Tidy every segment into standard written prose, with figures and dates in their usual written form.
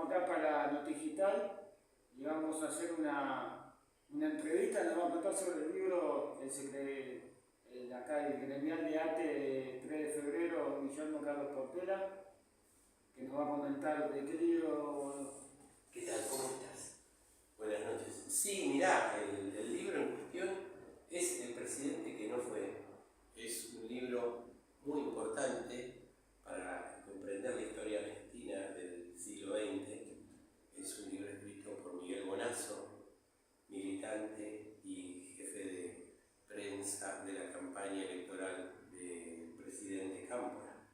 acá para Notigital y vamos a hacer una entrevista, nos va a contar sobre el libro acá el gremial de ATE 3 de febrero, Guillermo Carlos Portela, que nos va a comentar de qué libro. ¿Qué tal? ¿Cómo estás? Buenas noches. Sí, mirá, el libro en cuestión es El presidente que no fue. Es un libro muy importante para comprender la historia argentina del siglo XX. Es un libro escrito por Miguel Bonazo, militante y jefe de prensa de la campaña electoral del presidente Cámpora.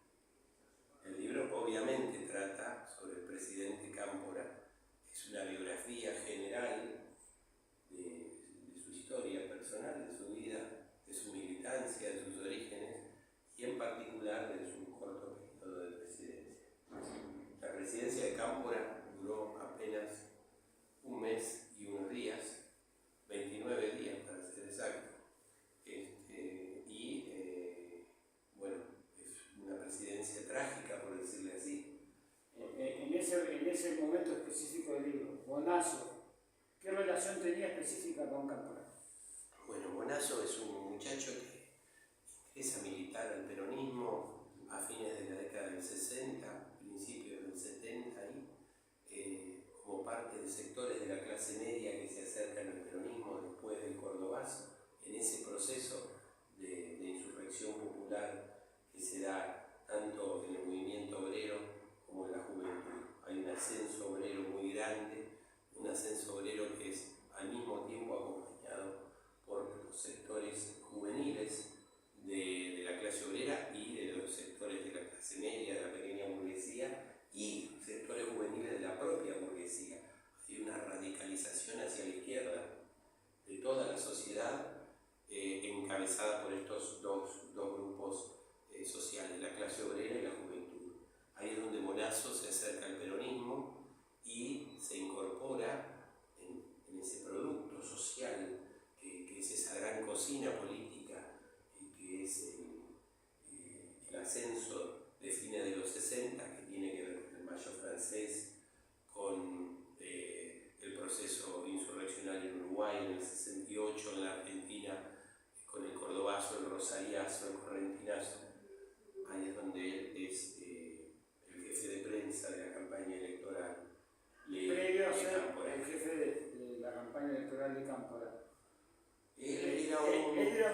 El libro obviamente trata sobre el presidente Cámpora. Es una biografía general de su historia personal, de su vida, de su militancia, de sus orígenes y en particular de su corto periodo de presidencia. La presidencia de Cámpora duró apenas un mes y unos días, 29 días para ser exacto, bueno, es una presidencia trágica, por decirle así. En ese momento específico del libro, Bonazo, ¿qué relación tenía específica con Cámpora? Bueno, Bonazo es un muchacho que ingresa a militar al peronismo a fines de la década del 60, principios del 70, como parte de sectores de la clase media que se acercan al peronismo después del Cordobazo, en ese proceso de insurrección popular que se da tanto en el movimiento obrero como en la juventud. Hay un ascenso obrero muy grande, un ascenso obrero que es al mismo tiempo acompañado por los sectores juveniles de la clase obrera y de los sectores de la clase media, de la pequeña burguesía y sectores juveniles de la propia burguesía. Hay una radicalización hacia la izquierda de toda la sociedad, encabezada por estos dos grupos sociales, la clase obrera y la juventud. Ahí es donde Bonazo se acerca al peronismo y se incorpora en ese producto social que es esa gran cocina política, que es el ascenso de fines de los 60, que tiene que ver con el Mayo francés, con el proceso insurreccionario en Uruguay en el 68, en la Argentina con el Cordobazo, el Rosariazo, el Correntinazo. Ahí es donde él es el jefe de prensa de la campaña electoral. Previo a ser el jefe de la campaña electoral de Cámpora. Él era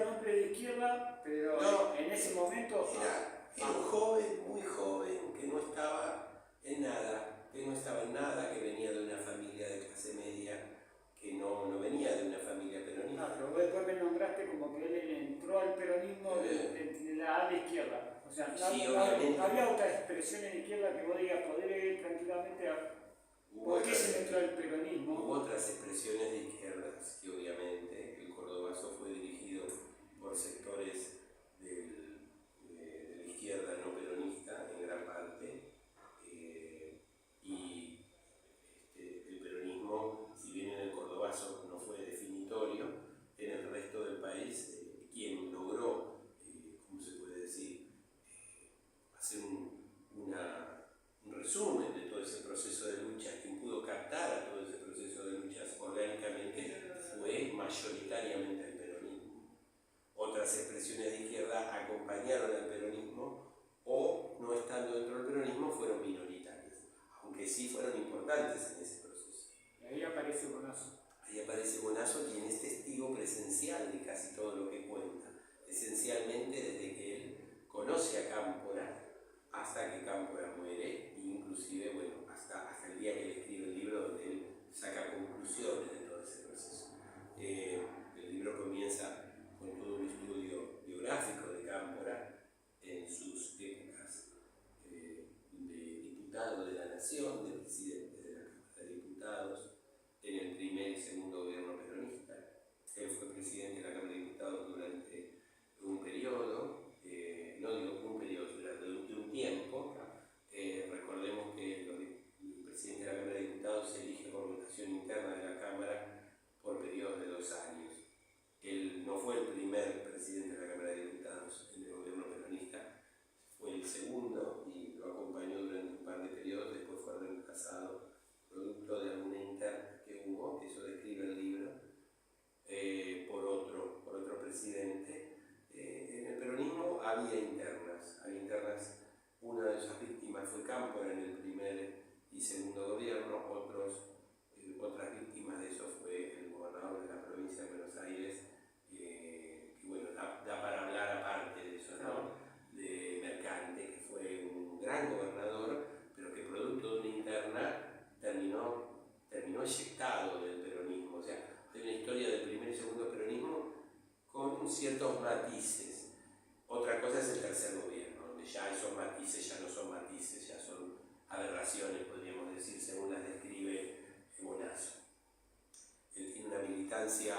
un hombre de izquierda, pero no, en ese momento era un joven, muy joven, que no estaba en nada, que venía de una familia de clase media, que no venía de una familia peronista. No, pero después me nombraste como que él entró al peronismo de la ala izquierda. O sea, sí, no había otras expresiones de izquierda que vos digas, poder ir tranquilamente a... ¿Por qué se metió al peronismo? Hubo otras expresiones de izquierda, sí, obviamente. El Cordobazo fue dirigido por sectores de la izquierda no peronista, en gran parte. El peronismo, si bien en el Cordobazo no fue definitorio, en el resto del país, quien logró, ¿cómo se puede decir?, hacer un resumen de todo ese proceso de luchas, quien pudo captar a todo ese proceso de luchas orgánicamente, fue mayoritariamente el peronismo. Otras expresiones de izquierda acompañaron al peronismo o, no estando dentro del peronismo, fueron minoritarias, aunque sí fueron importantes en ese proceso. Y ahí aparece Bonazo. Ahí aparece Bonazo, quien es testigo presencial de casi todo lo que cuenta, esencialmente desde que él conoce a Cámpora hasta que Cámpora muere, e inclusive, bueno, hasta el día que él escribe el libro donde él saca conclusiones de todo ese proceso. El libro comienza con todo un estudio biográfico de Cámpora en sus épocas de diputado de la Nación, de presidente de la Cámara de Diputados, en el primer y segundo gobierno peronista. Él fue presidente de la Cámara de Diputados durante un periodo, durante un tiempo. Recordemos que el presidente de la Cámara de Diputados se elige por votación interna de la Cámara por periodos de 2 años. Él no fue el primer presidente de la Cámara de Diputados en el gobierno peronista, fue el segundo y lo acompañó durante un par de periodos, después fue reemplazado y segundo gobierno. Otras víctimas de eso fue el gobernador de la provincia de Buenos Aires, que bueno, da para hablar aparte de eso, ¿no? De Mercante, que fue un gran gobernador, pero que producto de una interna terminó eyectado del peronismo. O sea, hay una historia del primer y segundo peronismo con ciertos matices. Otra cosa es el tercer gobierno, donde ya esos matices ya no son matices, ya son aberraciones, podríamos decir, según las describe Bonasso. Él tiene una militancia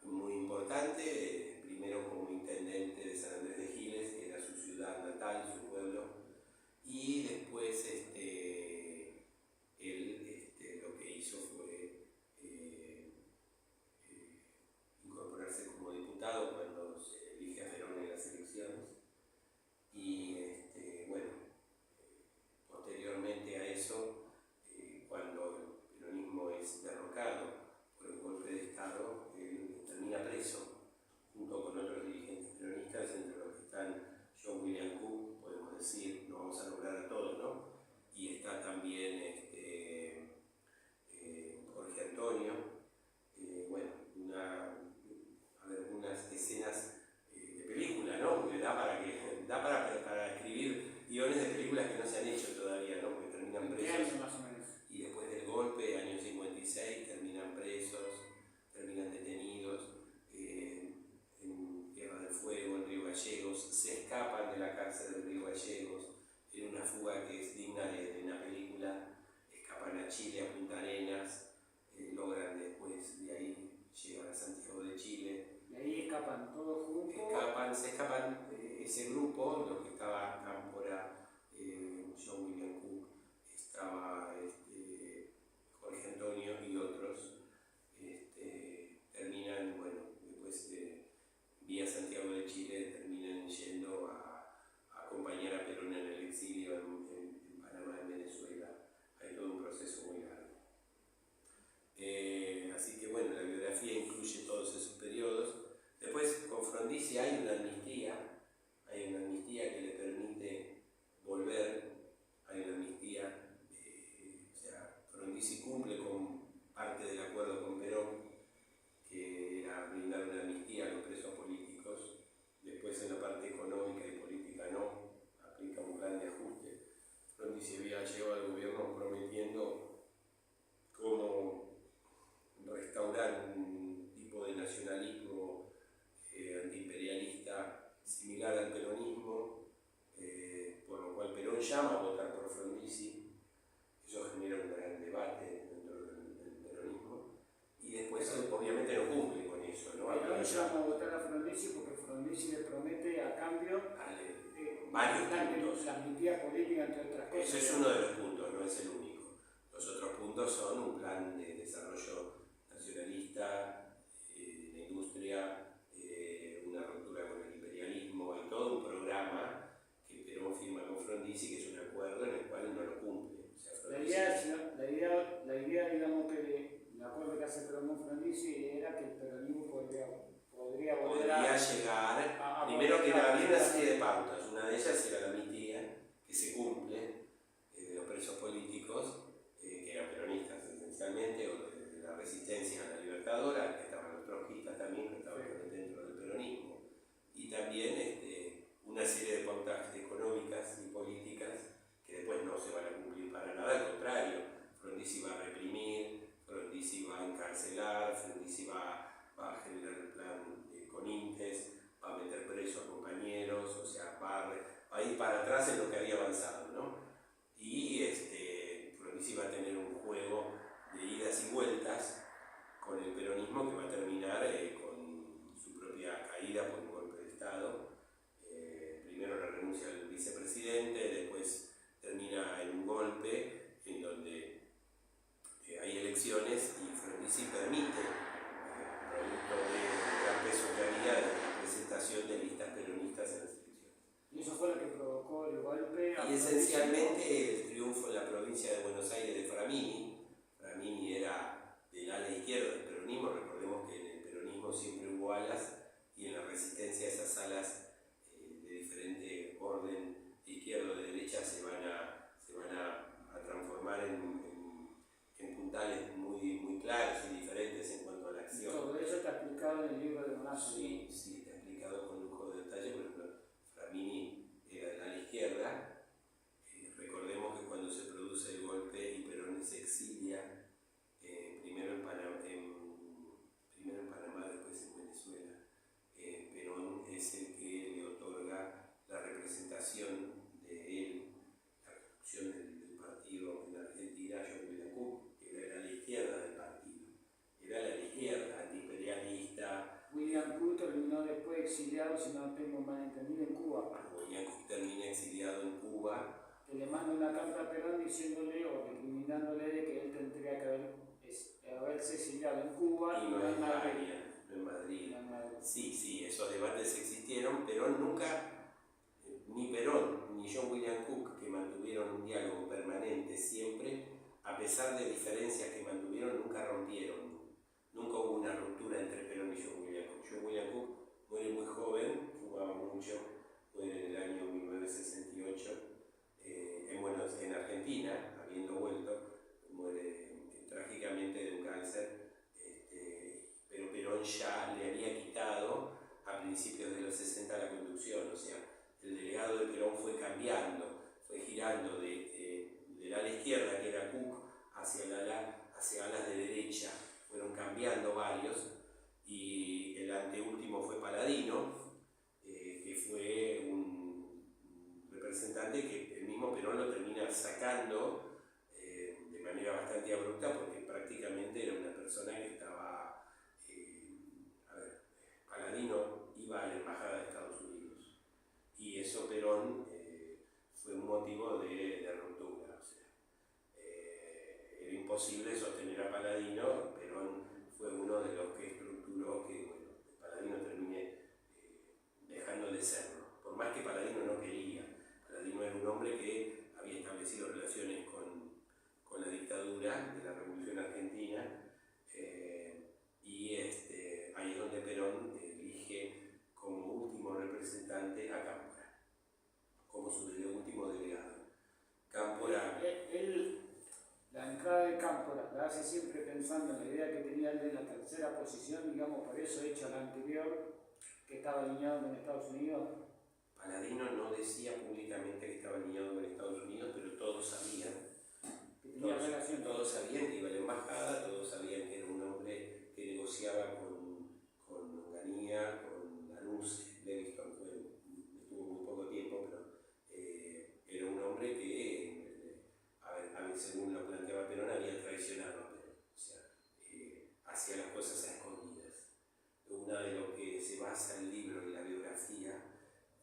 muy importante, primero como intendente de San Andrés de Giles, que era su ciudad natal, su pueblo, y después él lo que hizo fue incorporarse como diputado cuando se elige a Perón en las elecciones, y bueno, posteriormente a eso, cuando el peronismo es derrocado por el golpe de Estado, él termina preso junto con otros dirigentes peronistas, entre los que están John William Cook, podemos decir, no vamos a nombrar a todos, ¿no? Y está también Jorge Antonio. Bueno, algunas escenas de película, ¿no? Porque da para escribir guiones de películas que no se han hecho todavía, ¿no? Porque terminan presos. Más o menos. Y después del golpe, año 56, terminan presos, terminan detenidos en Tierra del Fuego, en Río Gallegos, se escapan de la cárcel del Río Gallegos en una fuga que es digna de una película, escapan a Chile, a Punta Arenas, logran después de ahí llegar a Santiago de Chile. Y ahí escapan todos juntos. Se escapan ese grupo, los que estaba Cámpora, John William Cook, estaba Jorge Antonio y otros, terminan, bueno, después vía Santiago de Chile, terminan yendo a acompañar a Perón en el exilio en Panamá, en Venezuela. Hay todo un proceso muy largo. Así que bueno, la biografía incluye todos esos periodos. Después con Frondizi hay una amnistía que le permite volver, hay una amnistía, o sea, Frondizi cumple con parte del acuerdo con Perón, que era brindar una amnistía a los presos políticos. Después en la parte económica y política no, aplica un plan de ajuste. Frondizi había llegado al gobierno prometiendo cómo restaurar un tipo de nacionalismo antiimperialista similar al peronismo, por lo cual Perón llama a votar por Frondizi. Eso genera un gran debate dentro del peronismo, y después obviamente no cumple con eso, ¿no? Perón llama a votar a Frondizi porque Frondizi le promete a cambio varios puntos. La amnistía política, entre otras cosas. Eso es uno de los puntos, no es el único. Los otros puntos son un plan de desarrollo nacionalista, la industria, una ruptura con el imperialismo, y todo un programa que Perón firma con Frondizi, que es un acuerdo en el cual no lo cumple. O sea, la idea, digamos, que el acuerdo que hace Perón con Frondizi era que el peronismo podría llegar, primero que había una serie de pautas, una de ellas era la amnistía, que se cumple, de los presos políticos, que eran peronistas esencialmente, o de la resistencia a la libertadora, que estaban los trotskistas también, que estaban dentro del peronismo, y también una serie de pautas económicas y políticas que después no se van a cumplir para nada, al contrario, Frondizi va a reprimir, Frondizi va a encarcelar, Frondizi va a generar el plan Conintes, va a meter presos a compañeros, o sea, va a ir para atrás en lo que había avanzado, ¿no? Y Frondizi va a tener un juego de idas y vueltas con el peronismo que va a terminar con su propia caída por un golpe de Estado. Primero la renuncia del vicepresidente, después si no tengo mal entendido, en Cuba. William Cook termina exiliado en Cuba. Que le manda una carta a Perón diciéndole o recriminándole de que él tendría que haberse exiliado en Cuba Y no en Madrid. no en Madrid. Sí, esos debates existieron. Perón nunca, ni Perón ni John William Cook, que mantuvieron un diálogo permanente siempre, a pesar de diferencias que mantuvieron, nunca rompieron. Nunca hubo una ruptura entre Perón y John William Cook. John William Cook muere muy joven, fumaba mucho, muere en el año 1968. En Argentina, habiendo vuelto, muere trágicamente de un cáncer, pero Perón ya le había quitado a principios de los 60 la conducción, o sea, el delegado de Perón fue cambiando, fue girando del ala izquierda, que era Cook, hacia alas de derecha, fueron cambiando varios, y el anteúltimo fue Paladino, que fue un representante que el mismo Perón lo termina sacando de manera bastante abrupta, porque prácticamente era una persona que estaba, Paladino iba a la embajada de Estados Unidos, y eso Perón fue un motivo de ruptura, o sea, era imposible sostener a Paladino. Perón fue uno de los que estructuró que Paladino termine dejando de serlo, por más que Paladino no quería. Paladino era un hombre que había establecido relaciones con la dictadura de la Revolución Argentina, y ahí es donde Perón elige como último representante a Cámpora, como su último delegado. Cámpora... La entrada de Cámpora la hace siempre pensando en la idea que tenía él de la tercera posición, digamos, por eso hecho la anterior, que estaba alineado con Estados Unidos. Paladino no decía públicamente que estaba alineado con Estados Unidos, pero todos sabían. Todos sabían que iba a la embajada, todos sabían que era un hombre que negociaba con Onganía, con Lanuse. Leviston estuvo muy poco tiempo, pero era un hombre que, según lo planteaba Perón, había traicionado a Perón, o sea, hacía las cosas a escondidas. Una de lo que se basa el libro y la biografía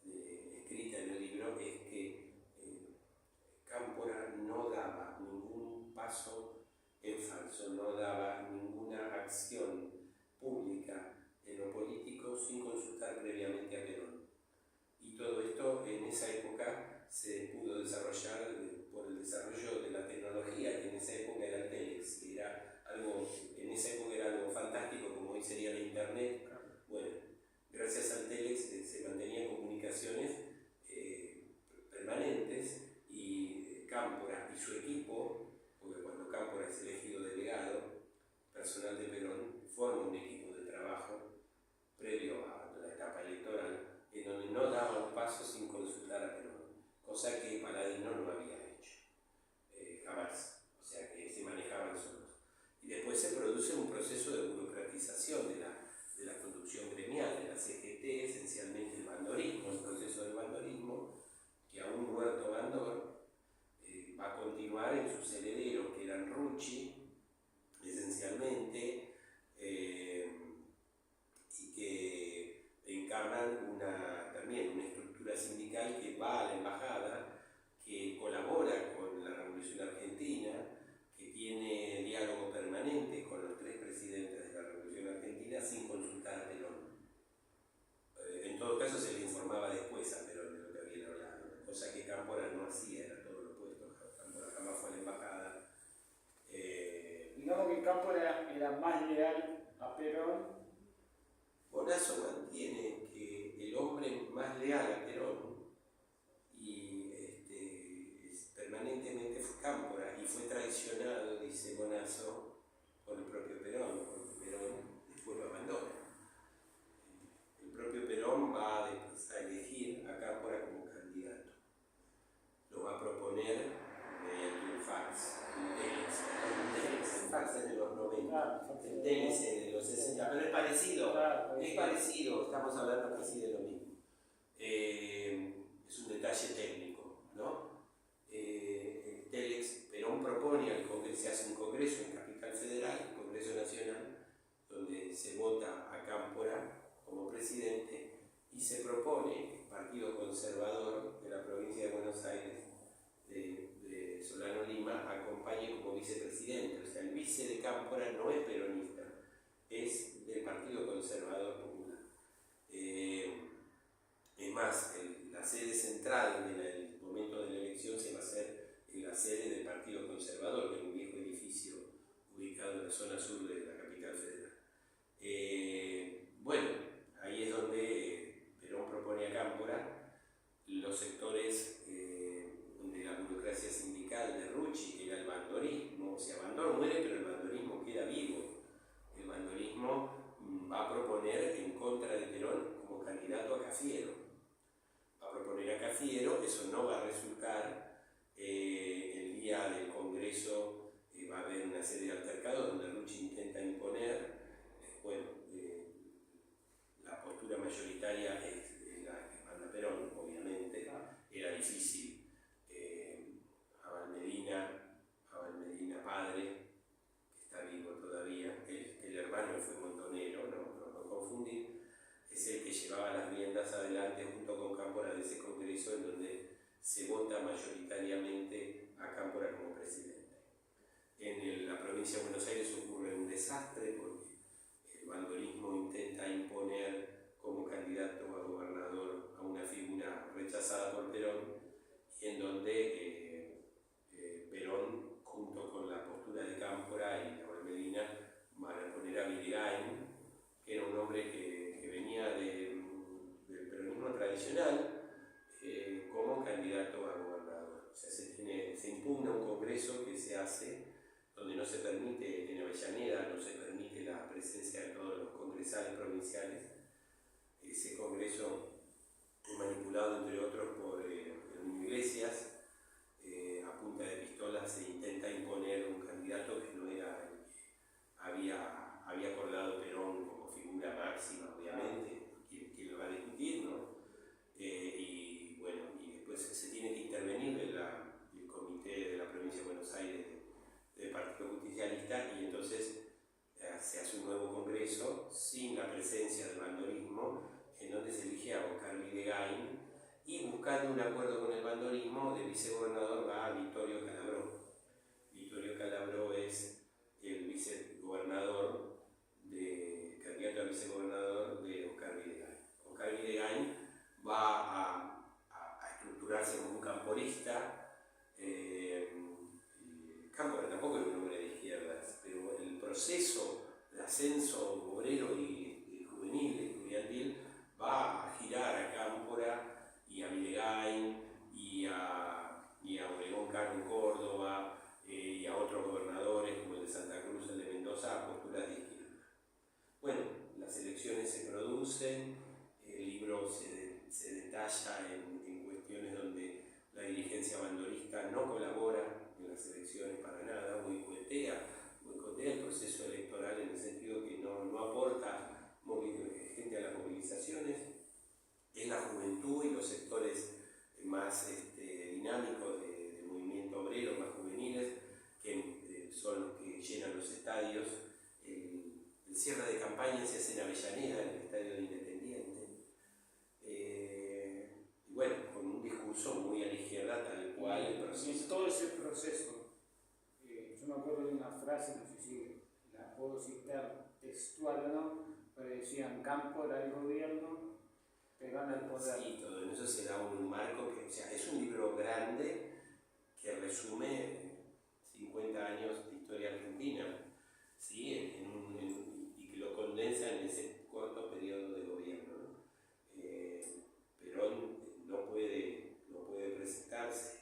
escrita en el libro es que Cámpora no daba ningún paso en falso, no daba ninguna acción pública en lo político sin consultar previamente a Perón. Y todo esto en esa época se pudo desarrollar por el desarrollo de la tecnología, que en esa época era el Telex, que era algo, en esa época era algo fantástico, como hoy sería la Internet. Bueno, gracias al Telex se mantenían comunicaciones permanentes, y Cámpora y su equipo, porque cuando Cámpora es elegido delegado personal de Perón, forma un equipo de trabajo previo a la etapa electoral, en donde no daba un paso sin consultar a Perón, cosa que Paladino no había hecho, jamás, o sea que se manejaban solos. Y después se produce un proceso de burocratización de la conducción gremial, de la CGT, esencialmente el bandorismo, el proceso del bandorismo, que aún muerto Bandor va a continuar en sus herederos, que eran Rucci, esencialmente, y que encarnan también una estructura sindical que va a la embajada, que colabora con la Revolución Argentina, que tiene diálogo permanente con los tres presidentes de la Revolución Argentina sin consultar a Perón. En todo caso se le informaba después a Perón de lo que habían hablado, cosa que Cámpora no hacía, era todo lo opuesto. Cámpora jamás fue a la embajada. Digamos que Cámpora era más leal a Perón. Bonazo mantiene que el hombre más leal a Perón permanentemente fue Cámpora, y fue traicionado, dice Bonazo, por el propio Perón, porque Perón después lo abandona. El propio Perón va a elegir a Cámpora como candidato. Lo va a proponer mediante un fax, un fax es de los 90, el Telex es de los 60, pero es parecido, estamos hablando casi de lo mismo. Es un detalle técnico, ¿no? El Telex, Perón propone al Congreso, se hace un congreso en Capital Federal, el Congreso Nacional, donde se vota a Cámpora como presidente, y se propone que el Partido Conservador de la provincia de Buenos Aires, de Solano Lima, acompañe como vicepresidente. O sea, el vice de Cámpora no es peronista, es del Partido Conservador Popular. Es más, la sede central del momento de la elección se va a hacer en la sede del Partido Conservador, que es un viejo edificio ubicado en la zona sur de la capital federal. Bueno, ahí es donde Perón propone a Cámpora. Los sectores de la burocracia sindical de Rucci, que era el bandorismo, o sea, Bandor muere, pero el bandorismo queda vivo. El bandorismo va a proponer en contra de Perón como candidato a Cafiero. Va a proponer a Cafiero, eso no va a resultar. El día del Congreso va a haber una serie de altercados donde Rucci intenta imponer. La postura mayoritaria es la que manda Perón, obviamente. Era difícil. Abal Medina padre, que está vivo todavía, el hermano fue Montonero, no confundir, es el que llevaba las riendas adelante junto con Cámpora de ese congreso en donde se vota mayoritariamente a Cámpora como presidente. En la provincia de Buenos Aires ocurre un desastre porque el bandorismo intenta imponer como candidato a gobernador a una figura rechazada por Perón, y en donde Perón, junto con la postura de Cámpora y Abal Medina, van a poner a Videgain, que era un hombre que venía del peronismo tradicional, como candidato a gobernador. O sea, se impugna un congreso que se hace donde no se permite, en Avellaneda no se permite la presencia de todos los congresales provinciales. Ese congreso es manipulado, entre otros, por Herminio Iglesias. A punta de pistola se intenta imponer un candidato que no era el que había acordado Perón como figura máxima, obviamente, quien lo va a discutir, ¿no? Y bueno, y después se tiene que intervenir el comité de la provincia de Buenos Aires del Partido Justicialista, y entonces se hace un nuevo congreso sin la presencia del bandorismo, en donde se elige a Oscar Videgain, y buscando un acuerdo con el bandorismo, de vicegobernador va a Vittorio Calabró. Vittorio Calabró es el vicegobernador, candidato a vicegobernador de Oscar Videgain. Oscar Videgain va a estructurarse como un camporista. Cámpora tampoco es un hombre de izquierdas, pero el proceso de ascenso obrero y juvenil, estudiantil, va a girar a Cámpora y a Videgain y a Obregón Caro en Córdoba y a otros gobernadores como el de Santa Cruz, el de Mendoza, a posturas de izquierda. Bueno, las elecciones se producen, el libro se detalla en cuestiones donde la dirigencia bandorista no colabora en las elecciones para nada, boicotea el proceso electoral, en el sentido que no aporta gente a las movilizaciones. Es la juventud y los sectores más dinámicos del movimiento obrero, más juveniles, que son los que llenan los estadios. El cierre de campaña se hace en Avellaneda, en el estadio de Independiente. Y bueno, con un discurso muy a la izquierda, tal cual el proceso. En todo ese proceso, yo me acuerdo de una frase, no sé si la puedo citar textual o no, pero decían: Cámpora al gobierno, Perón al poder. Sí, todo en eso se da un marco que, o sea, es un libro grande que resume 50 años de historia argentina, ¿sí? Y que lo condensa en ese corto periodo de gobierno, ¿no? Perón no puede presentarse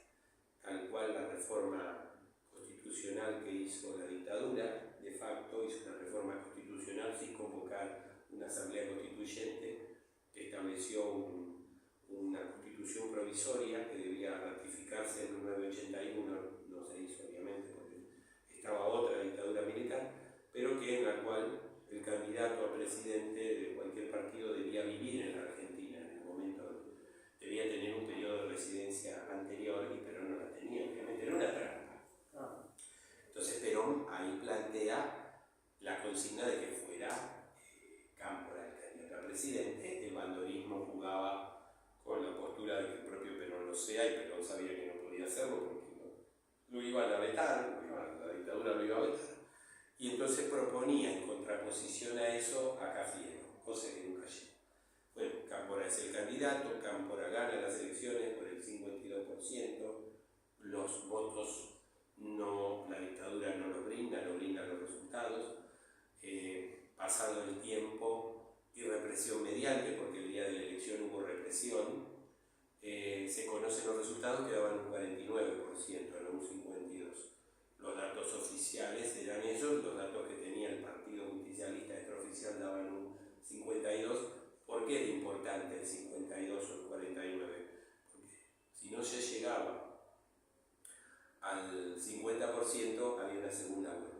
tal cual la reforma constitucional que hizo la dictadura. De facto hizo una reforma constitucional sin convocar una asamblea constituyente que estableció una constitución provisoria que debía ratificarse en 1981, no se hizo obviamente porque estaba otra dictadura militar, pero en la cual el candidato a presidente de cualquier partido debía vivir en la Argentina en el momento, debía tener un periodo de residencia anterior, y Perón no la tenía, obviamente era una trampa. Entonces Perón ahí plantea la consigna de que fuera Cámpora el candidato a presidente. El bandorismo jugaba dictadura lo iba a vetar. Y entonces proponía en contraposición a eso a Cafiero, cosa que nunca llegó. Bueno, Cámpora es el candidato, Cámpora gana las elecciones por el 52%, los votos no, la dictadura no los brinda, no brinda los resultados. Pasado el tiempo y represión mediante, porque el día de la elección hubo represión, se conocen los resultados que daban un 49%, no un 52%. Los datos oficiales eran esos, los datos que tenía el Partido Justicialista extraoficial daban un 52%. ¿Por qué era importante el 52 o el 49%? Porque si no se llegaba al 50% había una segunda vuelta.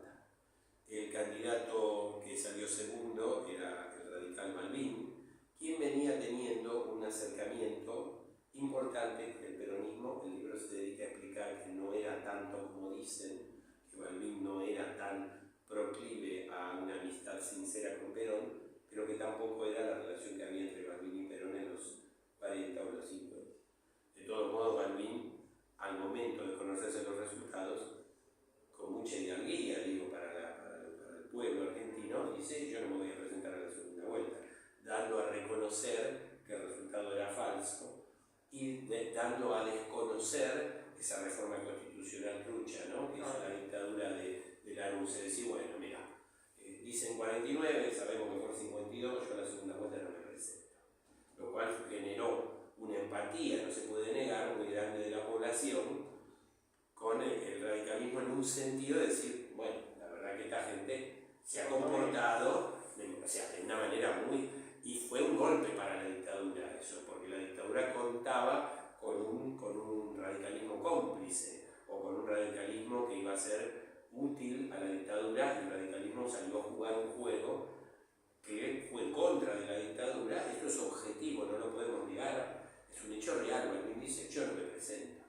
El candidato que salió segundo era el radical Malvin, quien venía teniendo un acercamiento importante con el peronismo. El libro se dedica a explicar que no era tanto como dicen, que Malvin no era tan proclive a una amistad sincera con Perón, pero que tampoco era la relación que había entre Malvin y Perón en los 40 o los 50. De todos modos, Malvin, al momento de conocerse los resultados, con mucha hidalguía, digo, para el pueblo argentino, dice: yo no me voy a presentar a la segunda vuelta, dando a reconocer que el resultado era falso y dando a desconocer esa reforma constitucional trucha, ¿no? Que es la dictadura de Lanús. Se decía: bueno, mira, dicen 49, sabemos que fue 52, yo a la segunda vuelta no me presento. Lo cual generó una empatía, no se puede negar, muy grande de la población con el radicalismo, en un sentido de decir: bueno, la verdad que esta gente se ha comportado de una manera muy... Y fue un golpe para la dictadura eso, porque la dictadura contaba con un radicalismo cómplice, o con un radicalismo que iba a ser útil a la dictadura, y el radicalismo salió a jugar un juego que fue en contra de la dictadura. Esto es objetivo, no lo podemos negar, es un hecho real. Malvin dice: yo no me presento.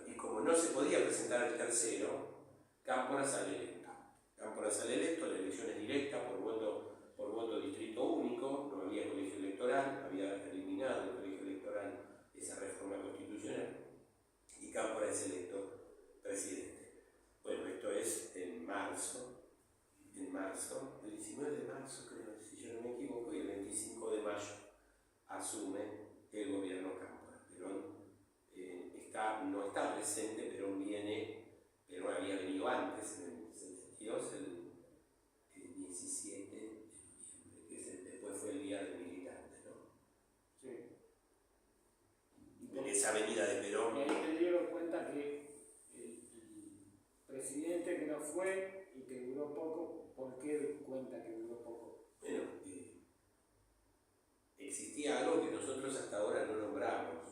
Y como no se podía presentar el tercero, Cámpora sale electo. La elección es directa por voto distrito único, no había colegio electoral, había eliminado el colegio electoral esa reforma constitucional, y Cámpora es electo presidente. Bueno, esto es en marzo, el 19 de marzo creo, si yo no me equivoco, y el 25 de mayo asume el gobierno Cámpora. Perón no está presente, Perón había venido antes, en el 72, el 17 de noviembre, que después fue el día del militante, ¿no? Sí. En esa avenida de Perón. Y ahí te dieron cuenta que el presidente que no fue y que duró poco, ¿por qué cuenta que duró poco? Bueno, existía algo que nosotros hasta ahora no nombramos,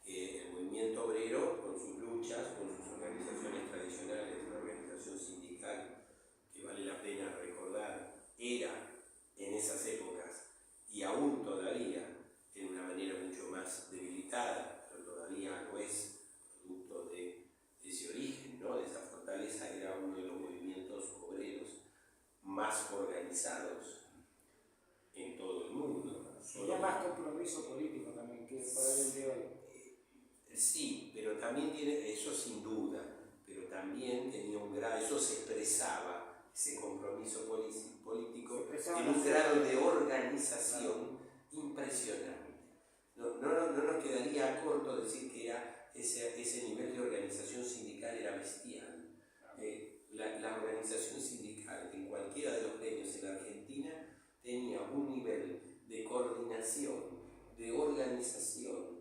que el movimiento obrero, con sus luchas, con sus organizaciones tradicionales, la organización sindical, que vale la pena recordar, era en esas épocas, y aún todavía, en una manera mucho más debilitada, pero todavía no es producto de ese origen, ¿no? De esa fortaleza, era uno de los movimientos obreros más organizados en todo el mundo. Tenía más compromiso político también que para el de hoy. Sí, pero también tiene, eso sin duda, pero también tenía un grado, eso se expresaba, ese compromiso político, en un grado de organización impresionante. No nos quedaría corto decir que era ese nivel de organización sindical era bestial. La organización sindical en cualquiera de los gremios en la Argentina tenía un nivel de coordinación, de organización,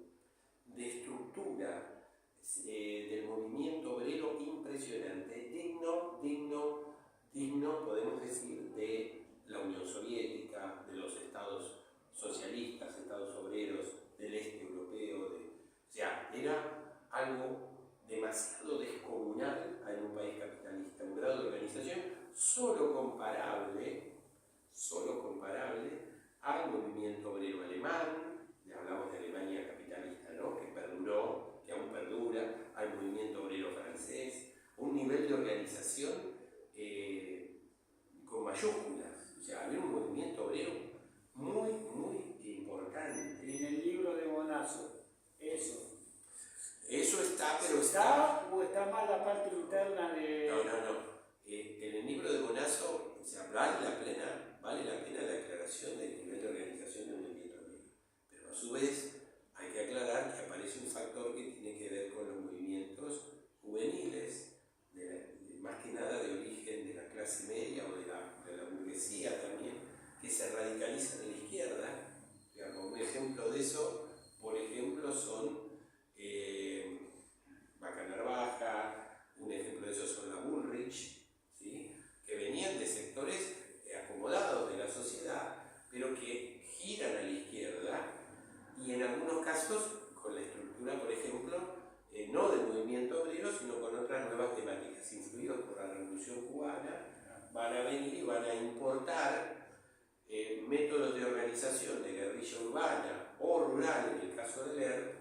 de estructura del movimiento obrero impresionante, digno, podemos decir, de la Unión Soviética, de los estados socialistas, estados obreros del este europeo. O sea, era algo demasiado descomunal en un país capitalista, un grado de organización solo comparable al movimiento obrero alemán. Ya hablamos de Alemania capitalista, ¿no? Que aún perdura, al movimiento obrero francés, un nivel de organización con mayúsculas. O sea, había un movimiento obrero muy importante. Y en el libro de Bonazo, eso está, pero ¿está o está mal la parte interna de... No. En el libro de Bonasso, o sea, vale la pena la aclaración del nivel de organización del movimiento obrero. Pero a su vez hay que aclarar que aparece un factor que tiene que ver con los movimientos juveniles, más que nada de origen de la clase media o de la burguesía también, que se radicalizan en la izquierda. Digamos, un ejemplo de eso, por ejemplo, son Vaca Narvaja, un ejemplo de eso son la Bullrich, ¿sí? Que venían de sectores acomodados de la sociedad, pero que giran a la izquierda y en algunos casos con la estructura, por ejemplo, no del movimiento obrero, sino con otras nuevas temáticas, influidos por la Revolución Cubana, van a venir y van a importar métodos de organización de guerrilla urbana o rural, en el caso de Lerner,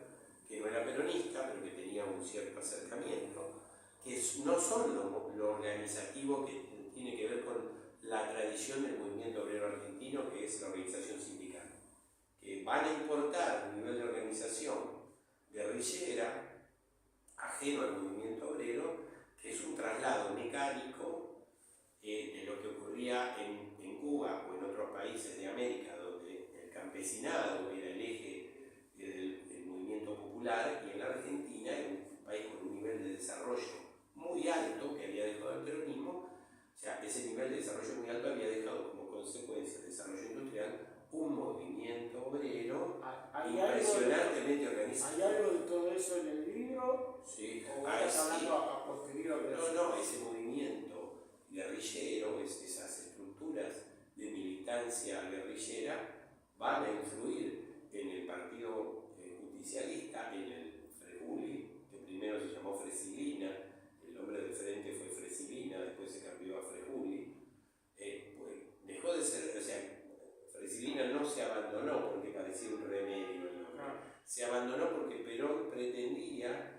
que no era peronista, pero que tenía un cierto acercamiento, que no son lo organizativo que tiene que ver con la tradición del movimiento obrero argentino, que es la organización sindical, que van a importar un nivel de organización guerrillera, ajeno al movimiento obrero, que es un traslado mecánico de lo que ocurría en Cuba o en otros países de América, donde el campesinado era el eje del movimiento popular, y en la Argentina, en un país con un nivel de desarrollo muy alto que había dejado el peronismo, o sea, ese nivel de desarrollo muy alto había dejado como consecuencia del desarrollo industrial un movimiento obrero impresionantemente organizado. ¿Hay algo de todo eso en el libro? Sí. ¿O estás hablando a posteriori? No, ese movimiento guerrillero, esas estructuras de militancia guerrillera van a influir en el partido justicialista, en el Frejuli, que primero se llamó Fresilina, el nombre del frente fue Fresilina, después se cambió a Frejuli. Pues dejó de ser, o sea, Fresilina no se abandonó porque parecía un remedio, se abandonó porque Perón pretendía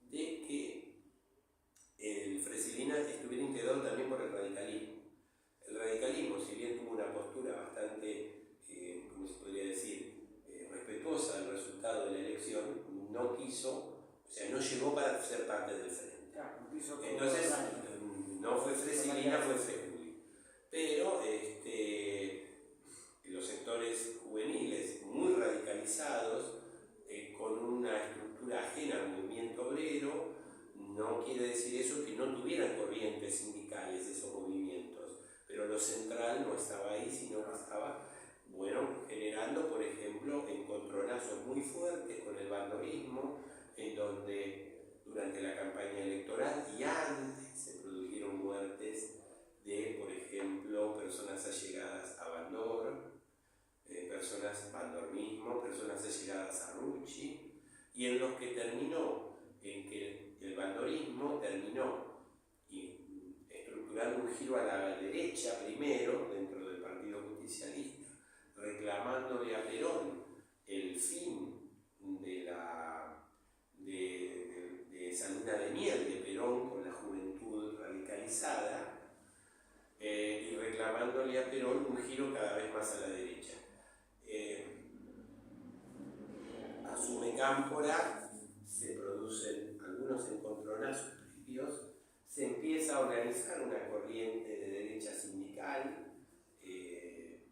de que el Fresilina estuviera integrado también por el radicalismo. El radicalismo, si bien tuvo una postura bastante, ¿cómo se podría decir?, respetuosa del resultado de la elección, no quiso, o sea, no llegó para ser parte del frente. Entonces, no fue Fresilina, fue Frejuli. Pero los sectores juveniles muy radicalizados, con una estructura ajena al movimiento obrero, no quiere decir eso que no tuvieran corrientes sindicales esos movimientos, pero lo central no estaba ahí, sino que estaba, generando, por ejemplo, encontronazos muy fuertes con el bandolismo, en donde durante la campaña electoral y antes se produjeron muertes de, por ejemplo, personas allegadas a Bandor, Bandor mismo, personas allegadas a Rucci, y en los que terminó, en que el bandorismo terminó estructurando un giro a la derecha primero, dentro del Partido Justicialista, reclamándole a Perón el fin de esa luna de miel de Perón con la juventud radicalizada, y reclamándole a Perón un giro cada vez más a la derecha. Asume Cámpora, se producen algunos encontronazos previos, se empieza a organizar una corriente de derecha sindical, que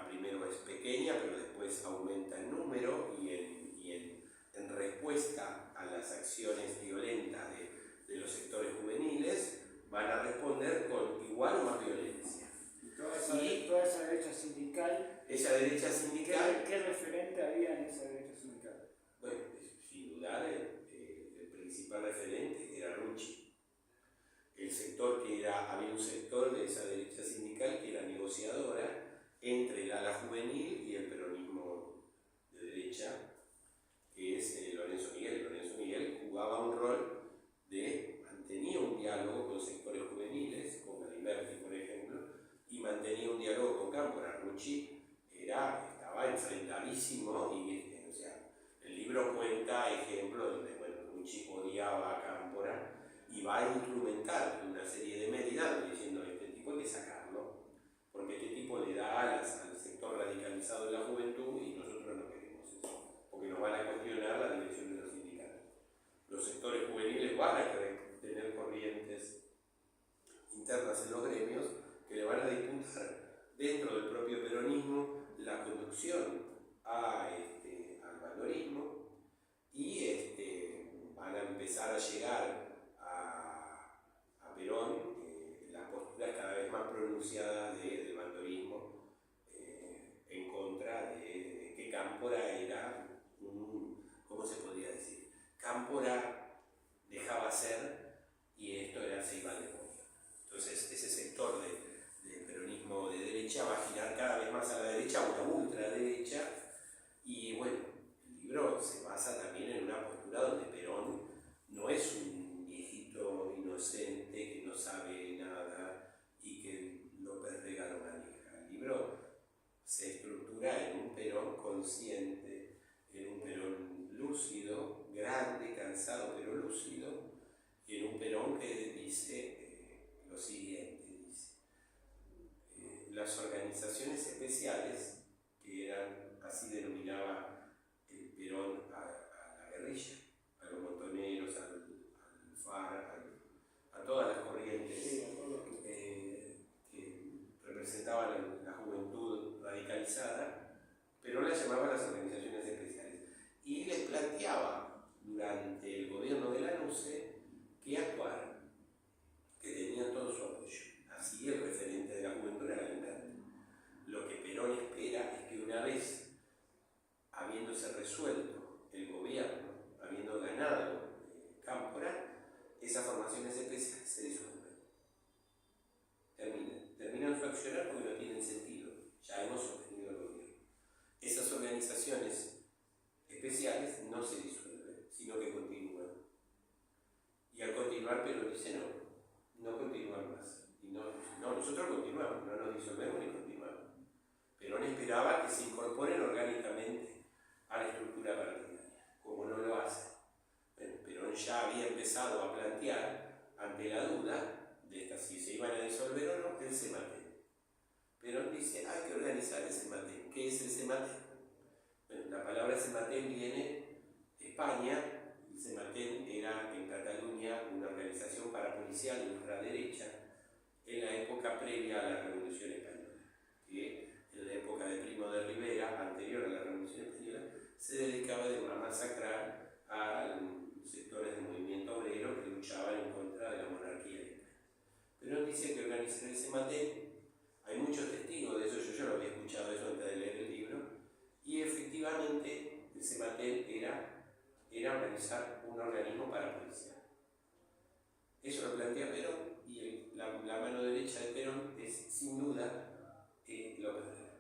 primero es pequeña, pero después aumenta en número y en respuesta a las acciones violentas de los sectores juveniles, van a responder con igual o más violencia. Toda esa derecha sindical. ¿Qué referente había en esa derecha sindical? Bueno, sin dudar, el principal referente era Rucci. Había un sector de esa derecha sindical que era negociadora entre el ala juvenil y el peronismo de derecha, que es Lorenzo Miguel. Lorenzo Miguel jugaba un rol mantenía un diálogo con sectores juveniles, con Gariberti, por ejemplo, y mantenía un diálogo con Cámpora. Rucci estaba enfrentadísimo y, o sea, el libro cuenta ejemplos donde, Rucci odiaba a Cámpora y va a instrumentar una serie de medidas diciendo este tipo hay que sacarlo, porque este tipo le da alas al sector radicalizado de la juventud y nosotros no queremos eso, porque nos van a cuestionar la dirección de los sindicatos. Los sectores juveniles dentro del propio peronismo la conducción al valdorismo y van a empezar a llegar a Perón la postura cada vez más pronunciada del valdorismo en contra de que Cámpora era ¿cómo se podría decir? Cámpora dejaba ser y esto se iba al demonio. Entonces ese sector del peronismo de derecha va a girar cada vez más a la derecha, a una ultraderecha, y bueno, el libro se basa también en una postura donde Perón no es un viejito inocente que no sabe nada y que López Rega lo maneja. El libro se estructura en un Perón consciente, en un Perón lúcido, grande, cansado pero lúcido, y en un Perón que dice lo siguiente, dice, las organizaciones especiales, que eran, así denominaba el Perón a la guerrilla, a los montoneros, al FAR, a todas las corrientes que representaban la juventud radicalizada, pero las llamaba las organizaciones especiales. Y les planteaba durante el gobierno de Lanusse que actuaran, que tenían todo su apoyo. Así el referente de la juventud era Almirante. Lo que Perón espera es que una vez habiéndose resuelto el gobierno, habiendo ganado Cámpora, esas formaciones especiales se disuelven. Terminan su accionar porque no tienen sentido. Ya hemos obtenido el gobierno. Esas organizaciones especiales no se disuelven, sino que continúan. Y al continuar, Perón dice no continúan más. Y no, nosotros continuamos, no nos disolvemos ni continuamos. Perón esperaba que se incorporen orgánicamente a la estructura partidaria, como no lo hace. Bueno, Perón ya había empezado a plantear, ante la duda de si se iban a disolver o no, el Sematén. Perón dice, hay que organizar el Sematén. ¿Qué es el Sematén? Bueno, la palabra Sematén viene de España. El Sematén era en Cataluña una organización parapolicial de ultraderecha en la época previa a la Revolución Española, que en la época de Primo de Rivera, anterior a la Revolución Española, se dedicaba a masacrar a sectores del movimiento obrero que luchaban en contra de la monarquía de España. Perón dice que organizar el Sematén, hay muchos testigos de eso, yo ya lo había escuchado eso antes de leer el libro, y efectivamente el Sematén era organizar un organismo parapolicial. Eso lo plantea Perón, y la mano derecha de Perón es sin duda López Rega.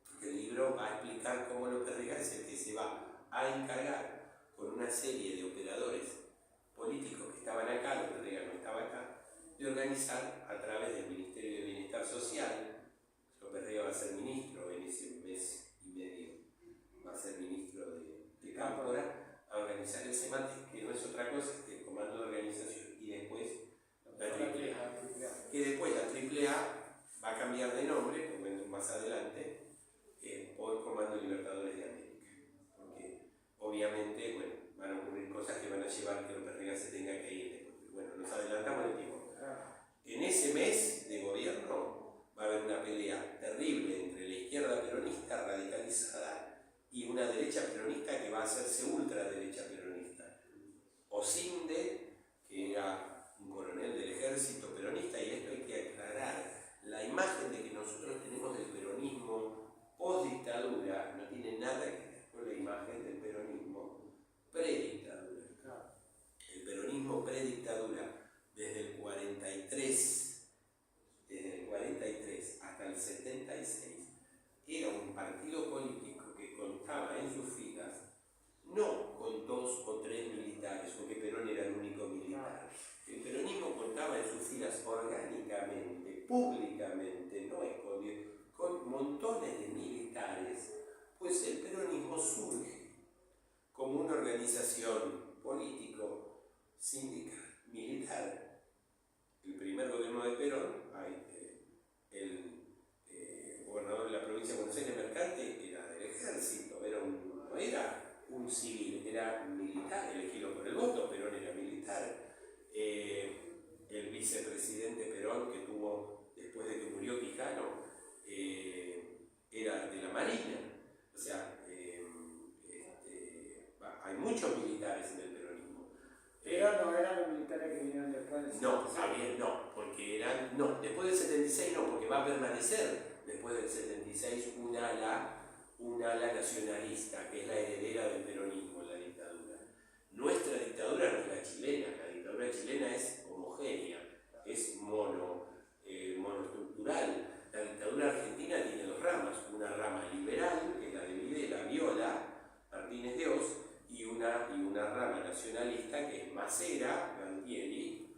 Porque el libro va a explicar cómo López Rega es el que se va a encargar con una serie de operadores políticos que estaban acá, López Rega no estaba acá, de organizar a través del Ministerio de Bienestar Social. López Rega va a ser ministro en ese mes y medio, va a ser ministro de Cámpora, a organizar el Sematén, que no es otra cosa que el Comando de Organización, y después la AAA, que después la AAA va a cambiar de nombre, como más adelante, por Comando Libertadores de América, porque obviamente, bueno, van a ocurrir cosas que van a llevar que López Rega se tenga que ir después. Bueno, nos adelantamos el tiempo. En ese mes de gobierno va a haber una pelea terrible entre la izquierda peronista radicalizada y una derecha peronista que va a hacerse ultraderecha peronista. Osinde, que era un coronel del ejército peronista, y esto hay que aclarar, la imagen de que nosotros tenemos del peronismo post-dictadura no tiene nada que ver con la imagen del peronismo pre-dictadura. El peronismo pre-dictadura, desde el 43 hasta el 76, era un partido político que contaba en sus filas no con 2 o 3 militares, porque Perón era el único militar. El peronismo contaba en sus filas orgánicamente, públicamente, no escondido, con montones de militares, pues el peronismo surge como una organización político, sindical, militar. El primer gobierno de Perón, el gobernador de la provincia de Buenos Aires, Mercante, era del ejército, no era un civil, era un militar, elegido por el voto. Perón era militar. El vicepresidente Perón, que tuvo, después de que murió Quijano, eran los militares que vinieron después del 76. No, porque eran, no, después del 76 no, porque va a permanecer después del 76 un ala nacionalista, que es la heredera del peronismo, la dictadura. Nuestra dictadura no es la chilena, la dictadura chilena es homogénea, es monoestructural. La dictadura argentina tiene dos ramas, una rama liberal, que es la de Videla, Viola, Martínez de Oz, y una rama nacionalista que es Macera, Galtieri,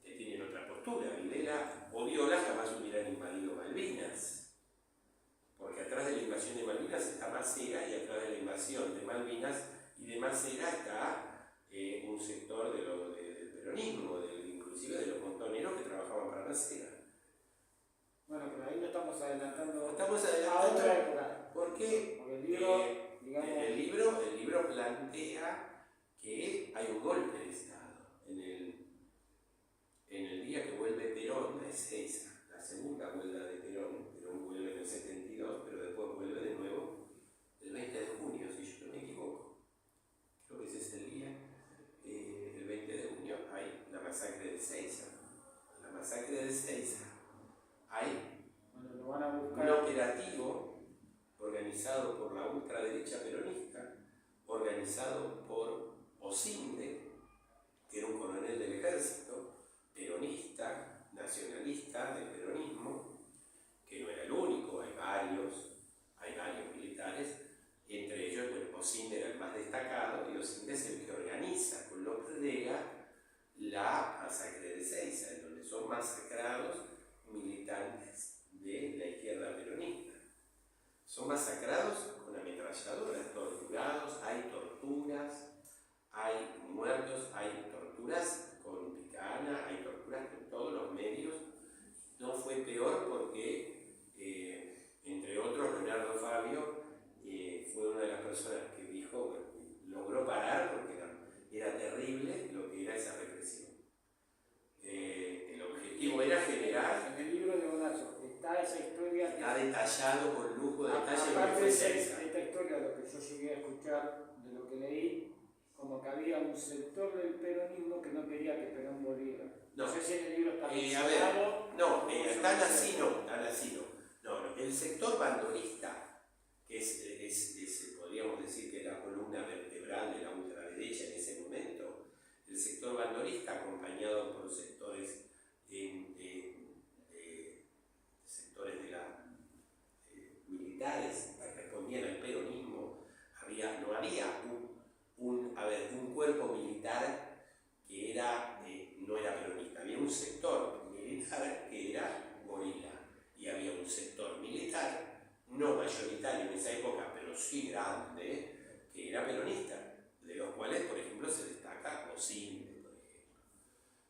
que tienen otra postura. Videla o Viola jamás hubieran invadido Malvinas, porque atrás de la invasión de Malvinas está Macera, y atrás de la invasión de Malvinas y de Macera está un sector del peronismo, inclusive de los montoneros que trabajaban para Macera. Bueno, pero ahí no estamos adelantando a otra época. Porque el libro plantea que hay un golpe de Estado en el día que vuelve Perón a Ezeiza, la segunda vuelta de Perón. Perón vuelve en el 72, pero después vuelve de nuevo el 20 de junio, si yo no me equivoco. Creo que ese es el día. El 20 de junio hay la masacre de Ezeiza. La masacre de Ezeiza. Hay un operativo organizado por la ultraderecha peronista, organizado por Osinde, que era un coronel del ejército, peronista, nacionalista del peronismo, que no era el único, hay varios militares, entre ellos, bueno, Osinde era el más destacado, y Osinde es el que organiza con López Rega la masacre de Ezeiza, en donde son masacrados militantes de la izquierda peronista. Son masacrados con ametralladoras, torturados, hay torturas, hay muertos, hay torturas con picana, hay torturas con todos los medios. No fue peor porque, entre otros, Leonardo Fabio fue una de las personas que dijo, bueno, logró parar porque era terrible lo que era esa represión. El objetivo era generar... En el libro de Bonazo está esa historia. Está detallado con lujo de detalle. Aparte de esta historia, lo que yo llegué a escuchar, de lo que leí, como que había un sector del peronismo que no quería que Perón volviera. No sé si en el libro está mencionado. Tan así no. No, el sector bandolista, que podríamos decir que es la columna vertebral de la ultraderecha en ese momento, el sector bandolista, acompañado por sectores militares que respondían al peronismo, no había un cuerpo militar que no era peronista, había un sector militar que era gorila, y había un sector militar no mayoritario en esa época, pero sí grande, que era peronista, de los cuales, por ejemplo, se destaca Osinde, por ejemplo.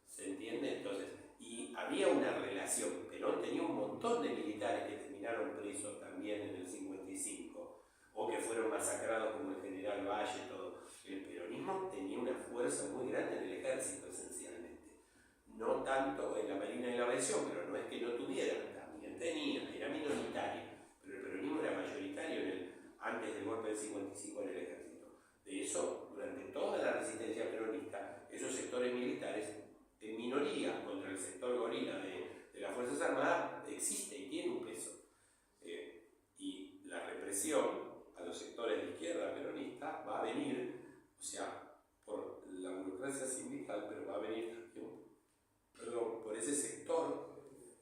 ¿Se entiende? Entonces, y había una relación. Perón tenía un montón de militares que terminaron presos también en el 55, o que fueron masacrados como el general Valle, todo. El peronismo tenía una fuerza muy grande en el ejército, esencialmente. No tanto en la Marina y la Aviación, pero no es que no tuviera, también tenía, era minoritario, pero el peronismo era mayoritario antes del golpe del 55 en el ejército. De eso, durante toda la resistencia peronista, esos sectores militares, en minoría contra el sector gorila de las Fuerzas Armadas, existe y tiene un peso. Y la represión a los sectores de izquierda peronista va a venir, o sea, por la burocracia sindical, pero va a venir también, por ese sector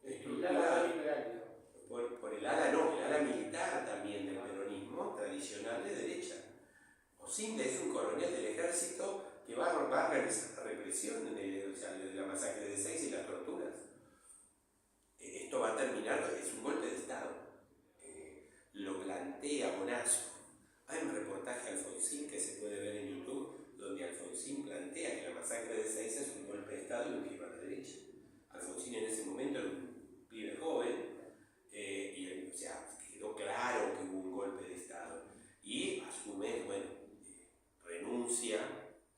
estructural, por el ala militar también del peronismo tradicional de derecha. Osinde es un coronel del ejército que va a realizar la represión de la masacre de Ezeiza y las torturas. Esto va a terminar, es un golpe de Estado. Lo plantea Bonazo. Hay un reportaje de Alfonsín que se puede ver en YouTube, donde Alfonsín plantea que la masacre de Ezeiza es un golpe de Estado y un giro a la derecha. Alfonsín en ese momento era un pibe joven, quedó claro que hubo un golpe de Estado. Y asume, renuncia,